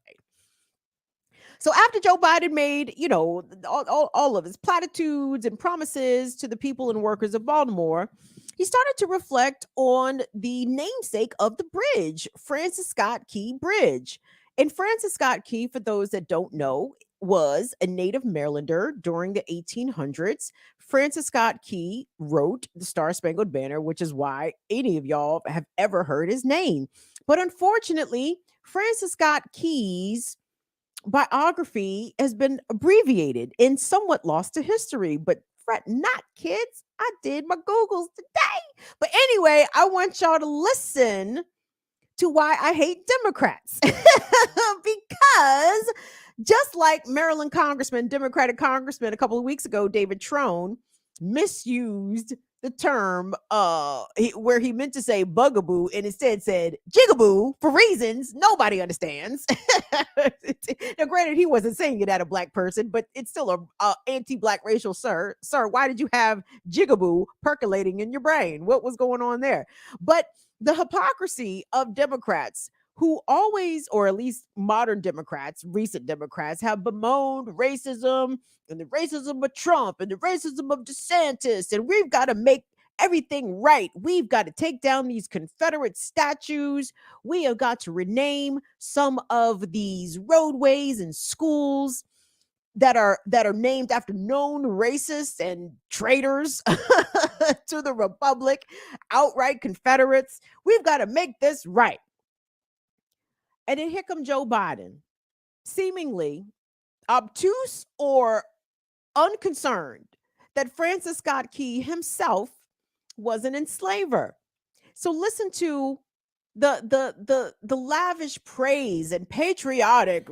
So after Joe Biden made, all of his platitudes and promises to the people and workers of Baltimore, he started to reflect on the namesake of the bridge, Francis Scott Key Bridge. And Francis Scott Key, for those that don't know, was a native Marylander during the 1800s. Francis Scott Key wrote the Star-Spangled Banner, which is why any of y'all have ever heard his name. But unfortunately, Francis Scott Key's biography has been abbreviated and somewhat lost to history, but fret not, kids. I did my Googles today. But anyway, I want y'all to listen to why I hate Democrats. Because just like Maryland Democratic Congressman a couple of weeks ago, David Trone misused the term where he meant to say bugaboo and instead said jigaboo for reasons nobody understands. Now, granted, he wasn't saying it at a black person, but it's still a anti-black racial slur. Sir, why did you have jigaboo percolating in your brain? What was going on there? But the hypocrisy of Democrats who always, or at least modern Democrats, recent Democrats, have bemoaned racism and the racism of Trump and the racism of DeSantis. And we've got to make everything right. We've got to take down these Confederate statues. We have got to rename some of these roadways and schools that are named after known racists and traitors to the Republic, outright Confederates. We've got to make this right. And then here comes Joe Biden, seemingly obtuse or unconcerned that Francis Scott Key himself was an enslaver. So listen to the lavish praise and patriotic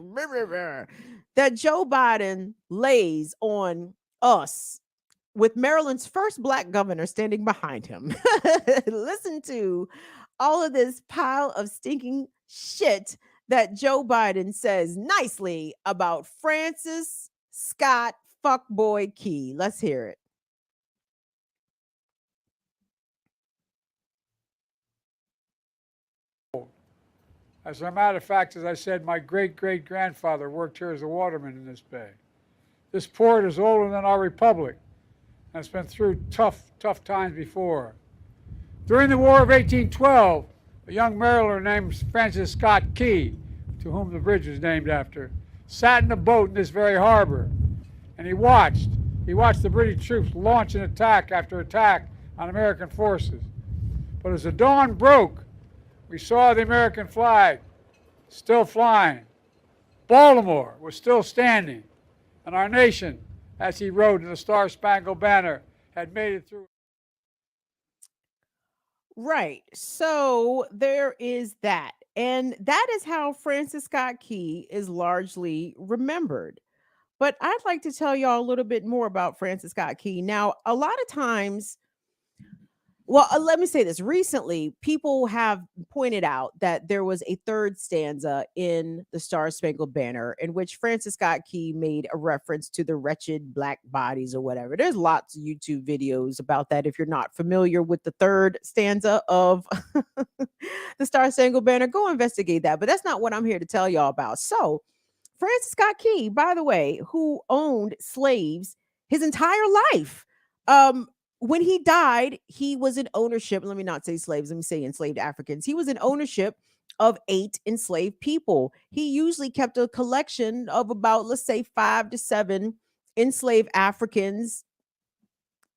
that Joe Biden lays on us, with Maryland's first Black governor standing behind him. Listen to all of this pile of stinking shit that Joe Biden says nicely about Francis Scott Fuckboy Key. Let's hear it. As a matter of fact, as I said, my great-great-grandfather worked here as a waterman in this bay. This port is older than our republic, and it's been through tough times before. During the War of 1812, a young Marylander named Francis Scott Key, to whom the bridge was named after, sat in a boat in this very harbor, and he watched the British troops launch an attack after attack on American forces. But as the dawn broke, we saw the American flag still flying. Baltimore was still standing, and our nation, as he wrote in the Star-Spangled Banner, had made it through. Right. So there is that. And that is how Francis Scott Key is largely remembered. But I'd like to tell y'all a little bit more about Francis Scott Key. Now, a lot of times, let me say this. Recently, people have pointed out that there was a third stanza in the Star-Spangled Banner in which Francis Scott Key made a reference to the wretched Black bodies or whatever. There's lots of YouTube videos about that. If you're not familiar with the third stanza of the Star-Spangled Banner, go investigate that. But that's not what I'm here to tell y'all about. So, Francis Scott Key, by the way, who owned slaves his entire life, when he died, he was in ownership. Let me not say slaves. Let me say enslaved Africans. He was in ownership of 8 enslaved people. He usually kept a collection of about, let's say, 5 to 7 enslaved Africans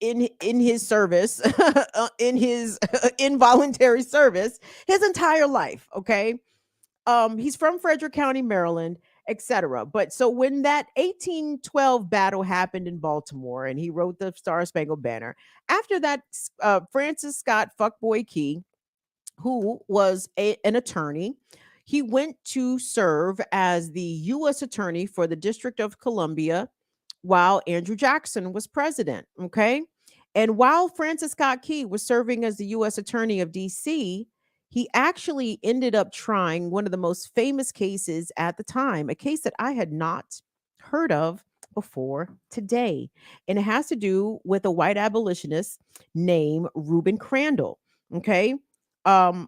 in his service, in his involuntary service, his entire life. Okay. He's from Frederick County, Maryland, etc. But so when that 1812 battle happened in Baltimore and he wrote the Star-Spangled Banner, after that, Francis Scott Fuckboy Key, who was an attorney, he went to serve as the U.S. attorney for the District of Columbia while Andrew Jackson was president. Okay. And while Francis Scott Key was serving as the U.S. attorney of D.C., he actually ended up trying one of the most famous cases at the time, a case that I had not heard of before today. And it has to do with a white abolitionist named Reuben Crandall. Okay.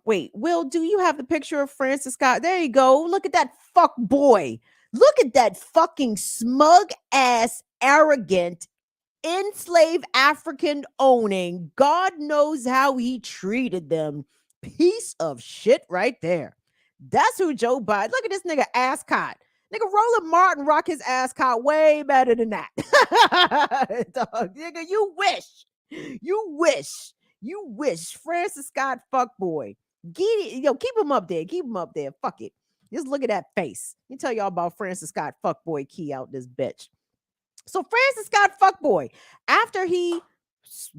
Wait, Will, do you have the picture of Francis Scott? There you go. Look at that fuck boy. Look at that fucking smug ass, arrogant, enslaved African owning. God knows how he treated them. Piece of shit right there. That's who Joe Biden. Look at this nigga Ascot. Nigga Roland Martin rock his Ascot way better than that. Dog, nigga, you wish Francis Scott Fuckboy. Keep him up there. Keep him up there. Fuck it. Just look at that face. Let me tell y'all about Francis Scott Fuckboy Key out this bitch. So Francis Scott Fuckboy, after he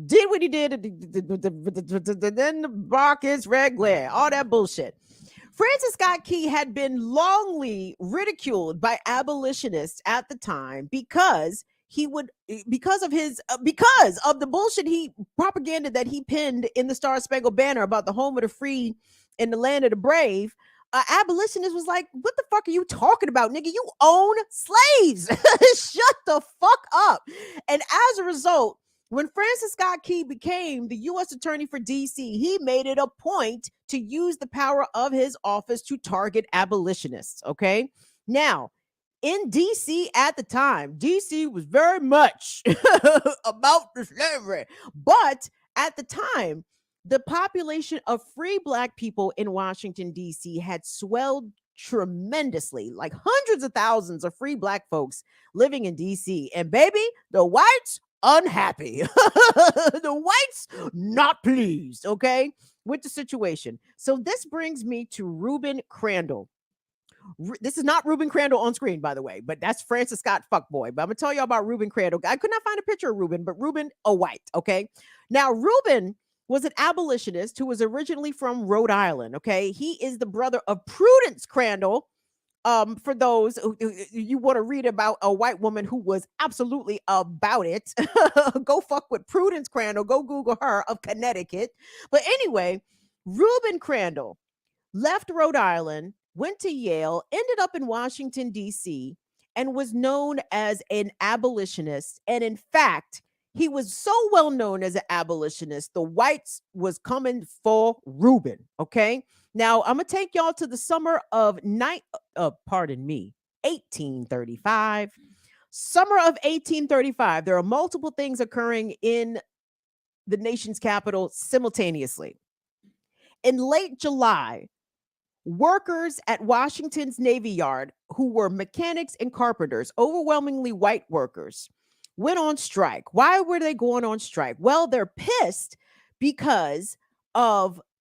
did what he did, then the Barkins, red glare, all that bullshit. Francis Scott Key had been longly ridiculed by abolitionists at the time because of the bullshit he propaganda that he penned in the Star-Spangled Banner about the home of the free and the land of the brave. Abolitionist was like, what the fuck are you talking about, nigga? You own slaves. Shut the fuck up. And as a result, when Francis Scott Key became the U.S. attorney for D.C., he made it a point to use the power of his office to target abolitionists. Okay. Now, in D.C. at the time, D.C. was very much about the slavery, but At the time, the population of free Black people in Washington, D.C. had swelled tremendously, like hundreds of thousands of free Black folks living in D.C. And baby, the whites unhappy. The whites not pleased, okay, with the situation. So this brings me to Reuben Crandall. This is not Reuben Crandall on screen, by the way, but that's Francis Scott Fuckboy. But I'm gonna tell you about Reuben Crandall. I could not find a picture of Reuben, but Reuben, a white, okay? Now, Reuben was an abolitionist who was originally from Rhode Island, okay? He is the brother of Prudence Crandall. For those who you want to read about a white woman who was absolutely about it, go fuck with Prudence Crandall. Go Google her, of Connecticut. But anyway, Reuben Crandall left Rhode Island, went to Yale, ended up in Washington, D.C., and was known as an abolitionist. And in fact, he was so well known as an abolitionist, the whites was coming for Reuben, okay? Now, I'm going to take y'all to the summer of 1835. Summer of 1835. There are multiple things occurring in the nation's capital simultaneously. In late July, workers at Washington's Navy Yard, who were mechanics and carpenters, overwhelmingly white workers, went on strike. Why were they going on strike? Well, they're pissed because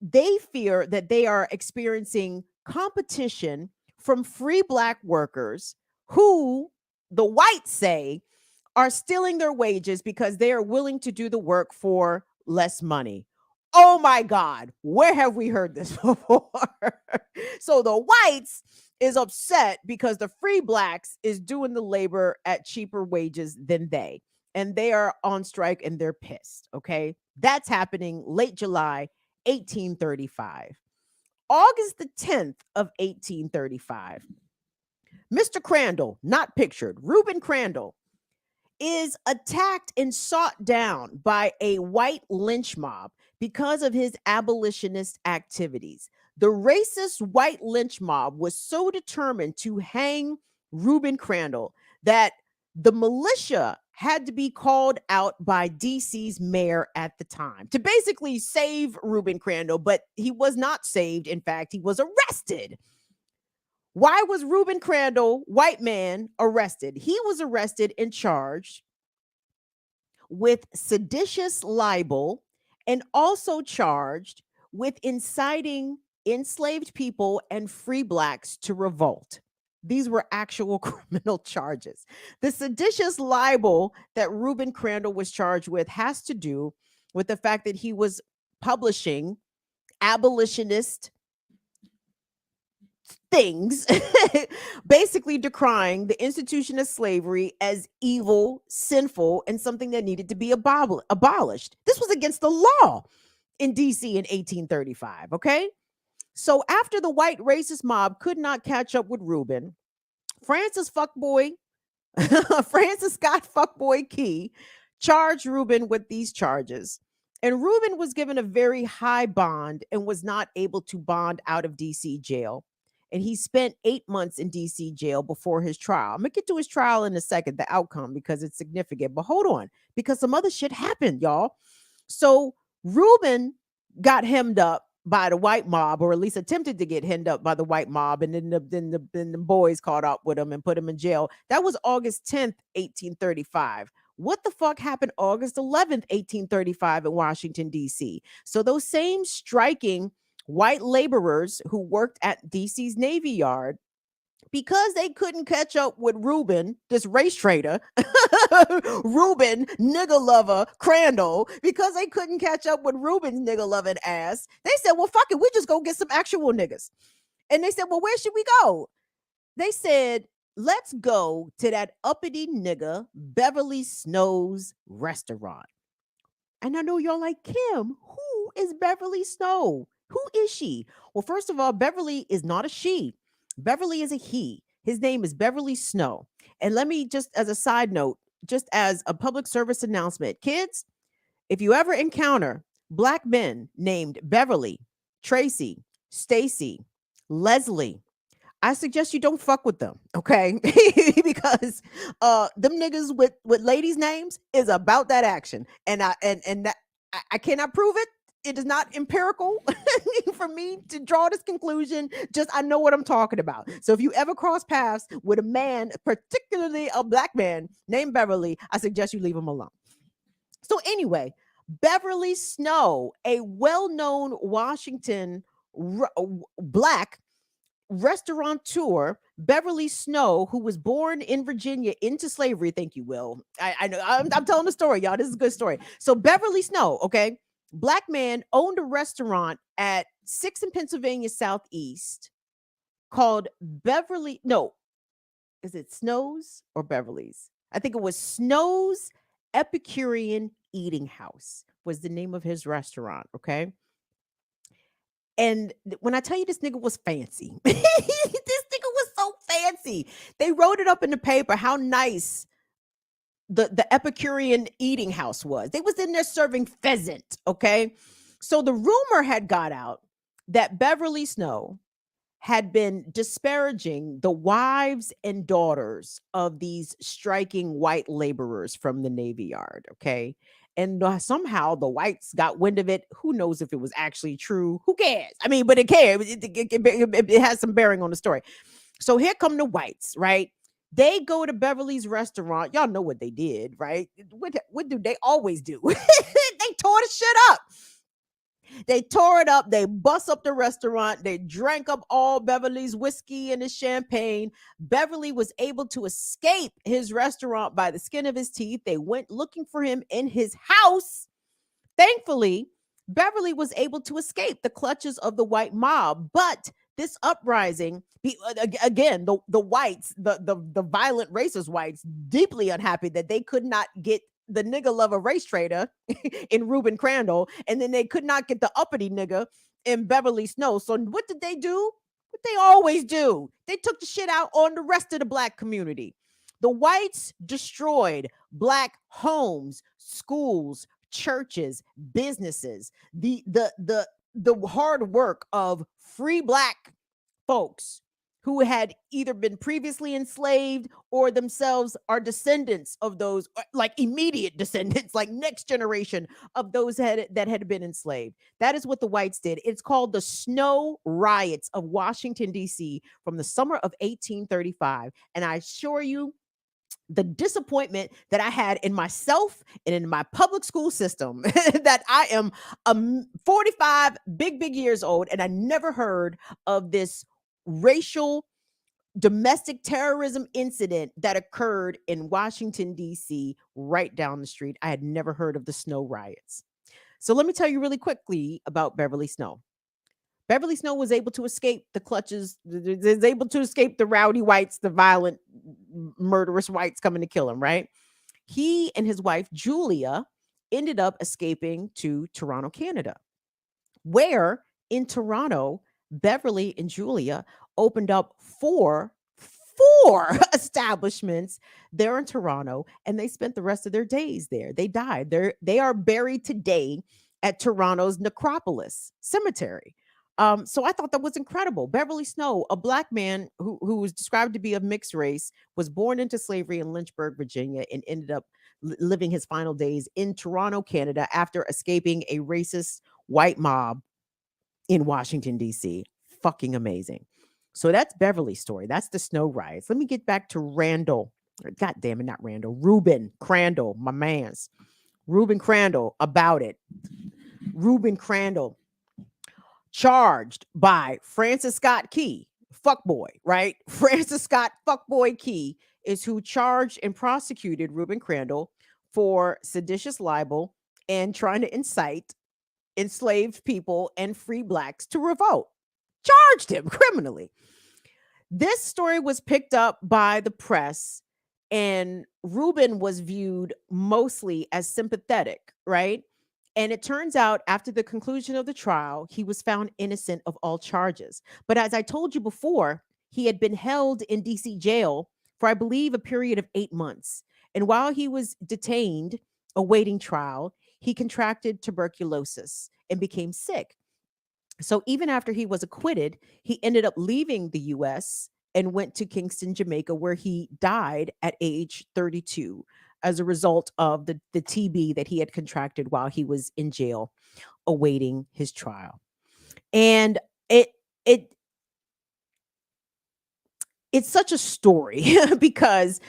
they fear that they are experiencing competition from free Black workers who the whites say are stealing their wages because they are willing to do the work for less money. Oh my God, where have we heard this before? So the whites is upset because the free Blacks is doing the labor at cheaper wages than they, and they are on strike and they're pissed, okay? That's happening late July, 1835. August the 10th of 1835, Mr. Crandall, not pictured, Reuben Crandall, is attacked and sought down by a white lynch mob because of his abolitionist activities. The racist white lynch mob was so determined to hang Reuben Crandall that the militia had to be called out by DC's mayor at the time to basically save Reuben Crandall, but he was not saved. In fact, he was arrested. Why was Reuben Crandall, white man, arrested? He was arrested and charged with seditious libel and also charged with inciting enslaved people and free Blacks to revolt. These were actual criminal charges. The seditious libel that Reuben Crandall was charged with has to do with the fact that he was publishing abolitionist things, basically decrying the institution of slavery as evil, sinful, and something that needed to be abolished. This was against the law in DC in 1835, okay? So after the white racist mob could not catch up with Reuben, Francis Scott Fuckboy Key charged Reuben with these charges. And Reuben was given a very high bond and was not able to bond out of DC jail. And he spent 8 months in DC jail before his trial. I'm going to get to his trial in a second, the outcome, because it's significant. But hold on, because some other shit happened, y'all. So Reuben got hemmed up by the white mob, or at least attempted to get hemmed up by the white mob, and then the boys caught up with him and put him in jail. That was August 10th, 1835. What the fuck happened August 11th, 1835 in Washington, D.C.? So those same striking white laborers who worked at DC's Navy Yard, because they couldn't catch up with Reuben, this race traitor, Reuben, nigger lover, Crandall, because they couldn't catch up with Reuben's nigger loving ass, they said, well, fuck it, we just go get some actual niggas. And they said, well, where should we go? They said, let's go to that uppity nigger Beverly Snow's restaurant. And I know y'all like, Kim, who is Beverly Snow? Who is she? Well, first of all, Beverly is not a she. Beverly is a he. His name is Beverly Snow. And let me just, as a side note, just as a public service announcement, kids, if you ever encounter Black men named Beverly, Tracy, Stacy, Leslie, I suggest you don't fuck with them, okay? Because them niggas with ladies' names is about that action. And I cannot prove it. It is not empirical for me to draw this conclusion. Just I know what I'm talking about. So if you ever cross paths with a man, particularly a black man named Beverly, I suggest you leave him alone. So anyway, Beverly Snow, a well-known Washington black restaurateur, Beverly Snow, who was born in Virginia into slavery. Thank you, Will. I know I'm telling the story, y'all. This is a good story. So Beverly Snow, okay, black man, owned a restaurant at 6 in Pennsylvania Southeast called Beverly. No, is it Snow's or Beverly's? I think it was Snow's Epicurean Eating House was the name of his restaurant. Okay. And when I tell you this nigga was fancy, this nigga was so fancy. They wrote it up in the paper how nice the Epicurean Eating House was. They was in there serving pheasant, okay? So the rumor had got out that Beverly Snow had been disparaging the wives and daughters of these striking white laborers from the Navy Yard, okay? And somehow the whites got wind of it. Who knows if it was actually true? Who cares? I mean, but it cares. It has some bearing on the story. So here come the whites, right? They go to Beverly's restaurant. Y'all know what they did, right? What do they always do? They tore the shit up. They tore it up. They bust up the restaurant. They drank up all Beverly's whiskey and his champagne. Beverly was able to escape his restaurant by the skin of his teeth. They went looking for him in his house. Thankfully, Beverly was able to escape the clutches of the white mob. But this uprising, again, the whites, the violent racist whites, deeply unhappy that they could not get the nigga lover race trader in Reuben Crandall, and then they could not get the uppity nigga in Beverly Snow. So what did they do? What they always do. They took the shit out on the rest of the black community. The whites destroyed black homes, schools, churches, businesses. The hard work of free black folks who had either been previously enslaved or themselves are descendants of those, like immediate descendants, like next generation of those that had been enslaved. That is what the whites did. It's called the Snow Riots of Washington, D.C. from the summer of 1835. And I assure you, the disappointment that I had in myself and in my public school system that I am 45 big years old, and I never heard of this racial domestic terrorism incident that occurred in Washington, D.C., right down the street. I had never heard of the Snow Riots. So let me tell you really quickly about Beverly Snow. Beverly Snow was able to escape the clutches, was able to escape the rowdy whites, the violent, murderous whites coming to kill him, right? He and his wife, Julia, ended up escaping to Toronto, Canada, where in Toronto, Beverly and Julia opened up four establishments there in Toronto, and they spent the rest of their days there. They died. They are buried today at Toronto's Necropolis Cemetery. So I thought that was incredible. Beverly Snow, a black man who was described to be of mixed race, was born into slavery in Lynchburg, Virginia, and ended up living his final days in Toronto, Canada, after escaping a racist white mob in Washington, D.C. Fucking amazing. So that's Beverly's story. That's the Snow Riots. Let me get back to Randall. God damn it, not Randall. Reuben Crandall, my man's. Reuben Crandall about it. Reuben Crandall, charged by Francis Scott Key, fuckboy, right? Francis Scott fuckboy Key is who charged and prosecuted Reuben Crandall for seditious libel and trying to incite enslaved people and free blacks to revolt. Charged him criminally. This story was picked up by the press, and Reuben was viewed mostly as sympathetic, right? And it turns out after the conclusion of the trial, he was found innocent of all charges. But as I told you before, he had been held in DC jail for, I believe, a period of 8 months. And while he was detained awaiting trial, he contracted tuberculosis and became sick. So even after he was acquitted, he ended up leaving the U.S. and went to Kingston, Jamaica, where he died at age 32. as a result of the TB that he had contracted while he was in jail awaiting his trial. And it's such a story because,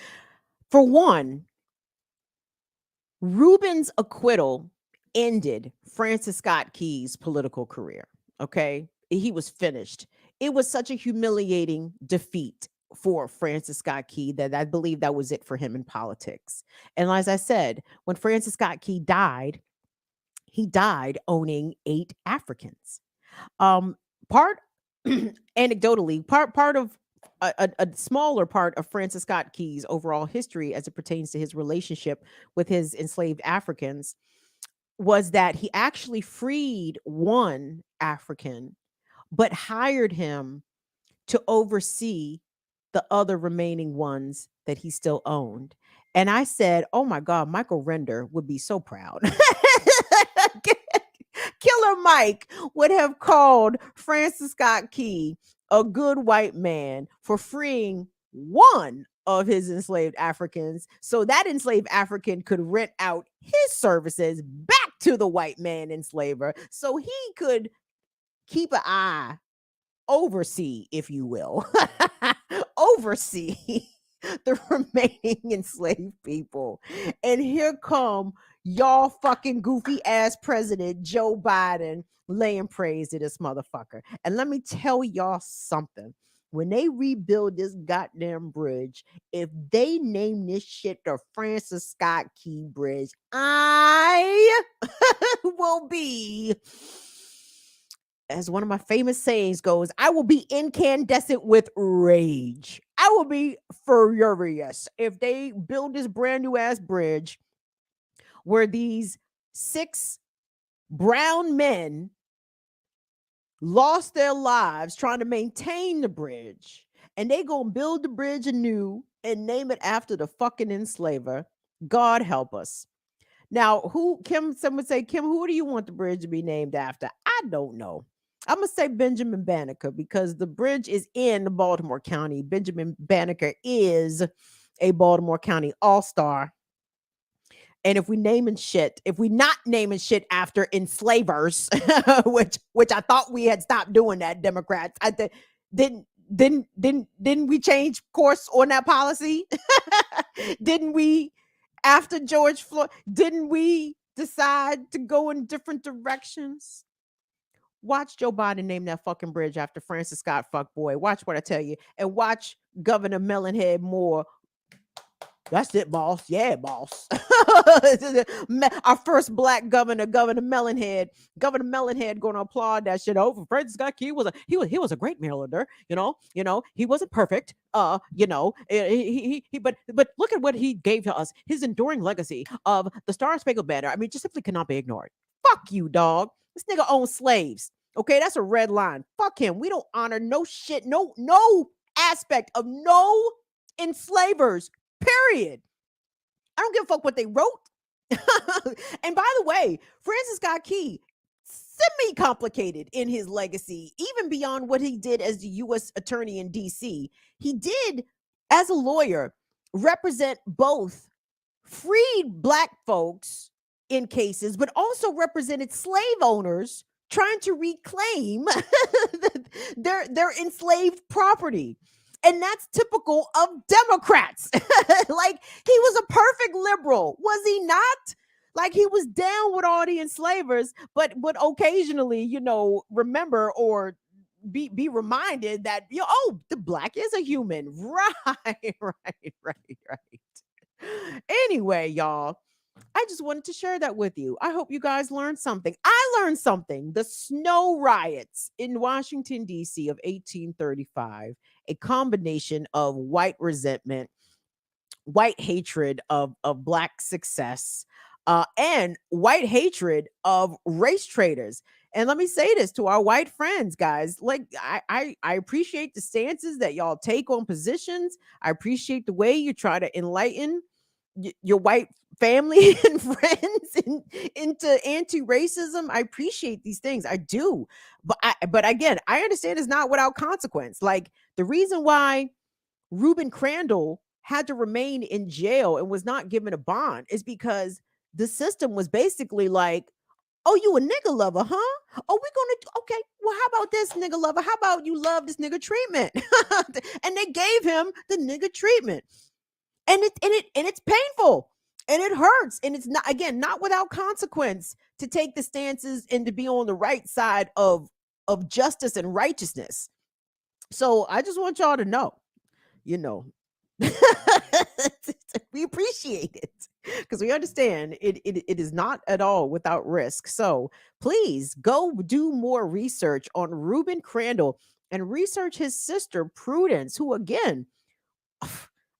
for one, Rubin's acquittal ended Francis Scott Key's political career. Okay, he was finished. It was such a humiliating defeat for Francis Scott Key that I believe that was it for him in politics. And as I said, when Francis Scott Key died, he died owning 8 Africans. Part anecdotally, part of a smaller part of Francis Scott Key's overall history as it pertains to his relationship with his enslaved Africans was that he actually freed one African, but hired him to oversee the other remaining ones that he still owned. And I said, oh my God, Michael Render would be so proud. Killer Mike would have called Francis Scott Key a good white man for freeing one of his enslaved Africans, so that enslaved African could rent out his services back to the white man enslaver, so he could keep an eye, oversee, if you will, oversee the remaining enslaved people. And here come y'all fucking goofy ass president Joe Biden laying praise to this motherfucker. And let me tell y'all something. When they rebuild this goddamn bridge, if they name this shit the Francis Scott Key Bridge, I will be, as one of my famous sayings goes, I will be incandescent with rage. I will be furious if they build this brand new ass bridge where these 6 brown men lost their lives trying to maintain the bridge, and they gonna build the bridge anew and name it after the fucking enslaver. God help us. Now, some would say, Kim, who do you want the bridge to be named after? I don't know. I'm gonna say Benjamin Banneker, because the bridge is in Baltimore County. Benjamin Banneker is a Baltimore County all-star. And if we not naming shit after enslavers, which I thought we had stopped doing that, Democrats, didn't we change course on that policy? Didn't we, after George Floyd, didn't we decide to go in different directions? Watch Joe Biden name that fucking bridge after Francis Scott Fuckboy. Watch what I tell you. And watch Governor Melonhead Moore. That's it, boss. Yeah, boss. Our first black governor, Governor Melonhead. Governor Melonhead going to applaud that shit. Oh, Francis Scott Key was a great Marylander. You know, he wasn't perfect. But look at what he gave to us. His enduring legacy of the Star Spangled Banner. I mean, just simply cannot be ignored. Fuck you, dog. This nigga owns slaves. Okay, that's a red line. Fuck him. We don't honor no shit, no aspect of no enslavers. Period. I don't give a fuck what they wrote. And by the way, Francis Scott Key, semi-complicated in his legacy, even beyond what he did as the U.S. attorney in D.C. He did, as a lawyer, represent both freed black folks in cases, but also represented slave owners trying to reclaim their enslaved property. And that's typical of Democrats. Like, he was a perfect liberal, was he not? Like, he was down with all the enslavers, but would occasionally, remember or be reminded that, the black is a human. Right. Anyway, y'all, I just wanted to share that with you. I hope you guys learned something. I learned something. The snow riots in Washington, D.C. of 1835, a combination of white resentment, white hatred of black success, and white hatred of race traitors. And let me say this to our white friends, guys. Like, I appreciate the stances that y'all take on positions. I appreciate the way you try to enlighten your white family and friends into anti-racism. I appreciate these things. I do. But again, I understand it's not without consequence. Like, the reason why Reuben Crandall had to remain in jail and was not given a bond is because the system was basically like, oh, you a nigga lover, huh? Oh, okay, well, how about this, nigga lover? How about you love this nigga treatment? And they gave him the nigga treatment. And it's painful and it hurts. And it's not, again, not without consequence to take the stances and to be on the right side of justice and righteousness. So I just want y'all to know, we appreciate it because we understand it is not at all without risk. So please go do more research on Ruben Crandall and research his sister Prudence, who, again,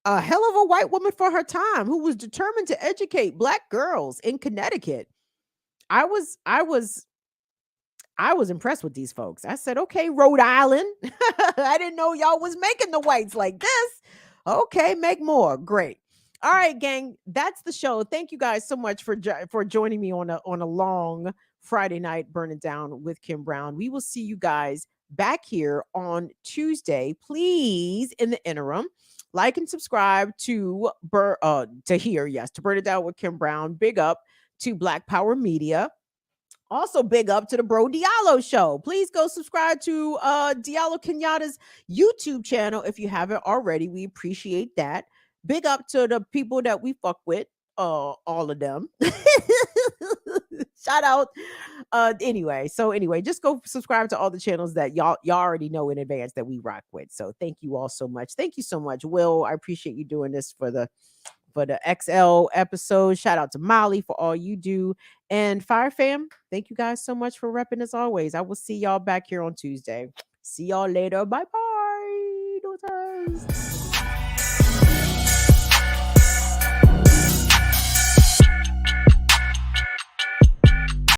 a hell of a white woman for her time, who was determined to educate Black girls in Connecticut. I was impressed with these folks. I said, okay, Rhode Island. I didn't know y'all was making the whites like this. Okay, make more. Great. All right, gang, that's the show. Thank you guys so much for joining me on a long Friday night burning down with Kim Brown. We will see you guys back here on Tuesday. Please, in the interim, like and subscribe to Burn It Down with Kim Brown. Big up to Black Power Media. Also, big up to the Bro Diallo Show. Please go subscribe to Diallo Kenyatta's YouTube channel if you haven't already. We appreciate that. Big up to the people that we fuck with, all of them. Shout out. Anyway, just go subscribe to all the channels that y'all already know in advance that we rock with. So thank you all so much. Thank you so much, Will. I appreciate you doing this for the XL episode. Shout out to Molly for all you do. And Fire Fam, thank you guys so much for repping as always. I will see y'all back here on Tuesday. See y'all later. Bye-bye.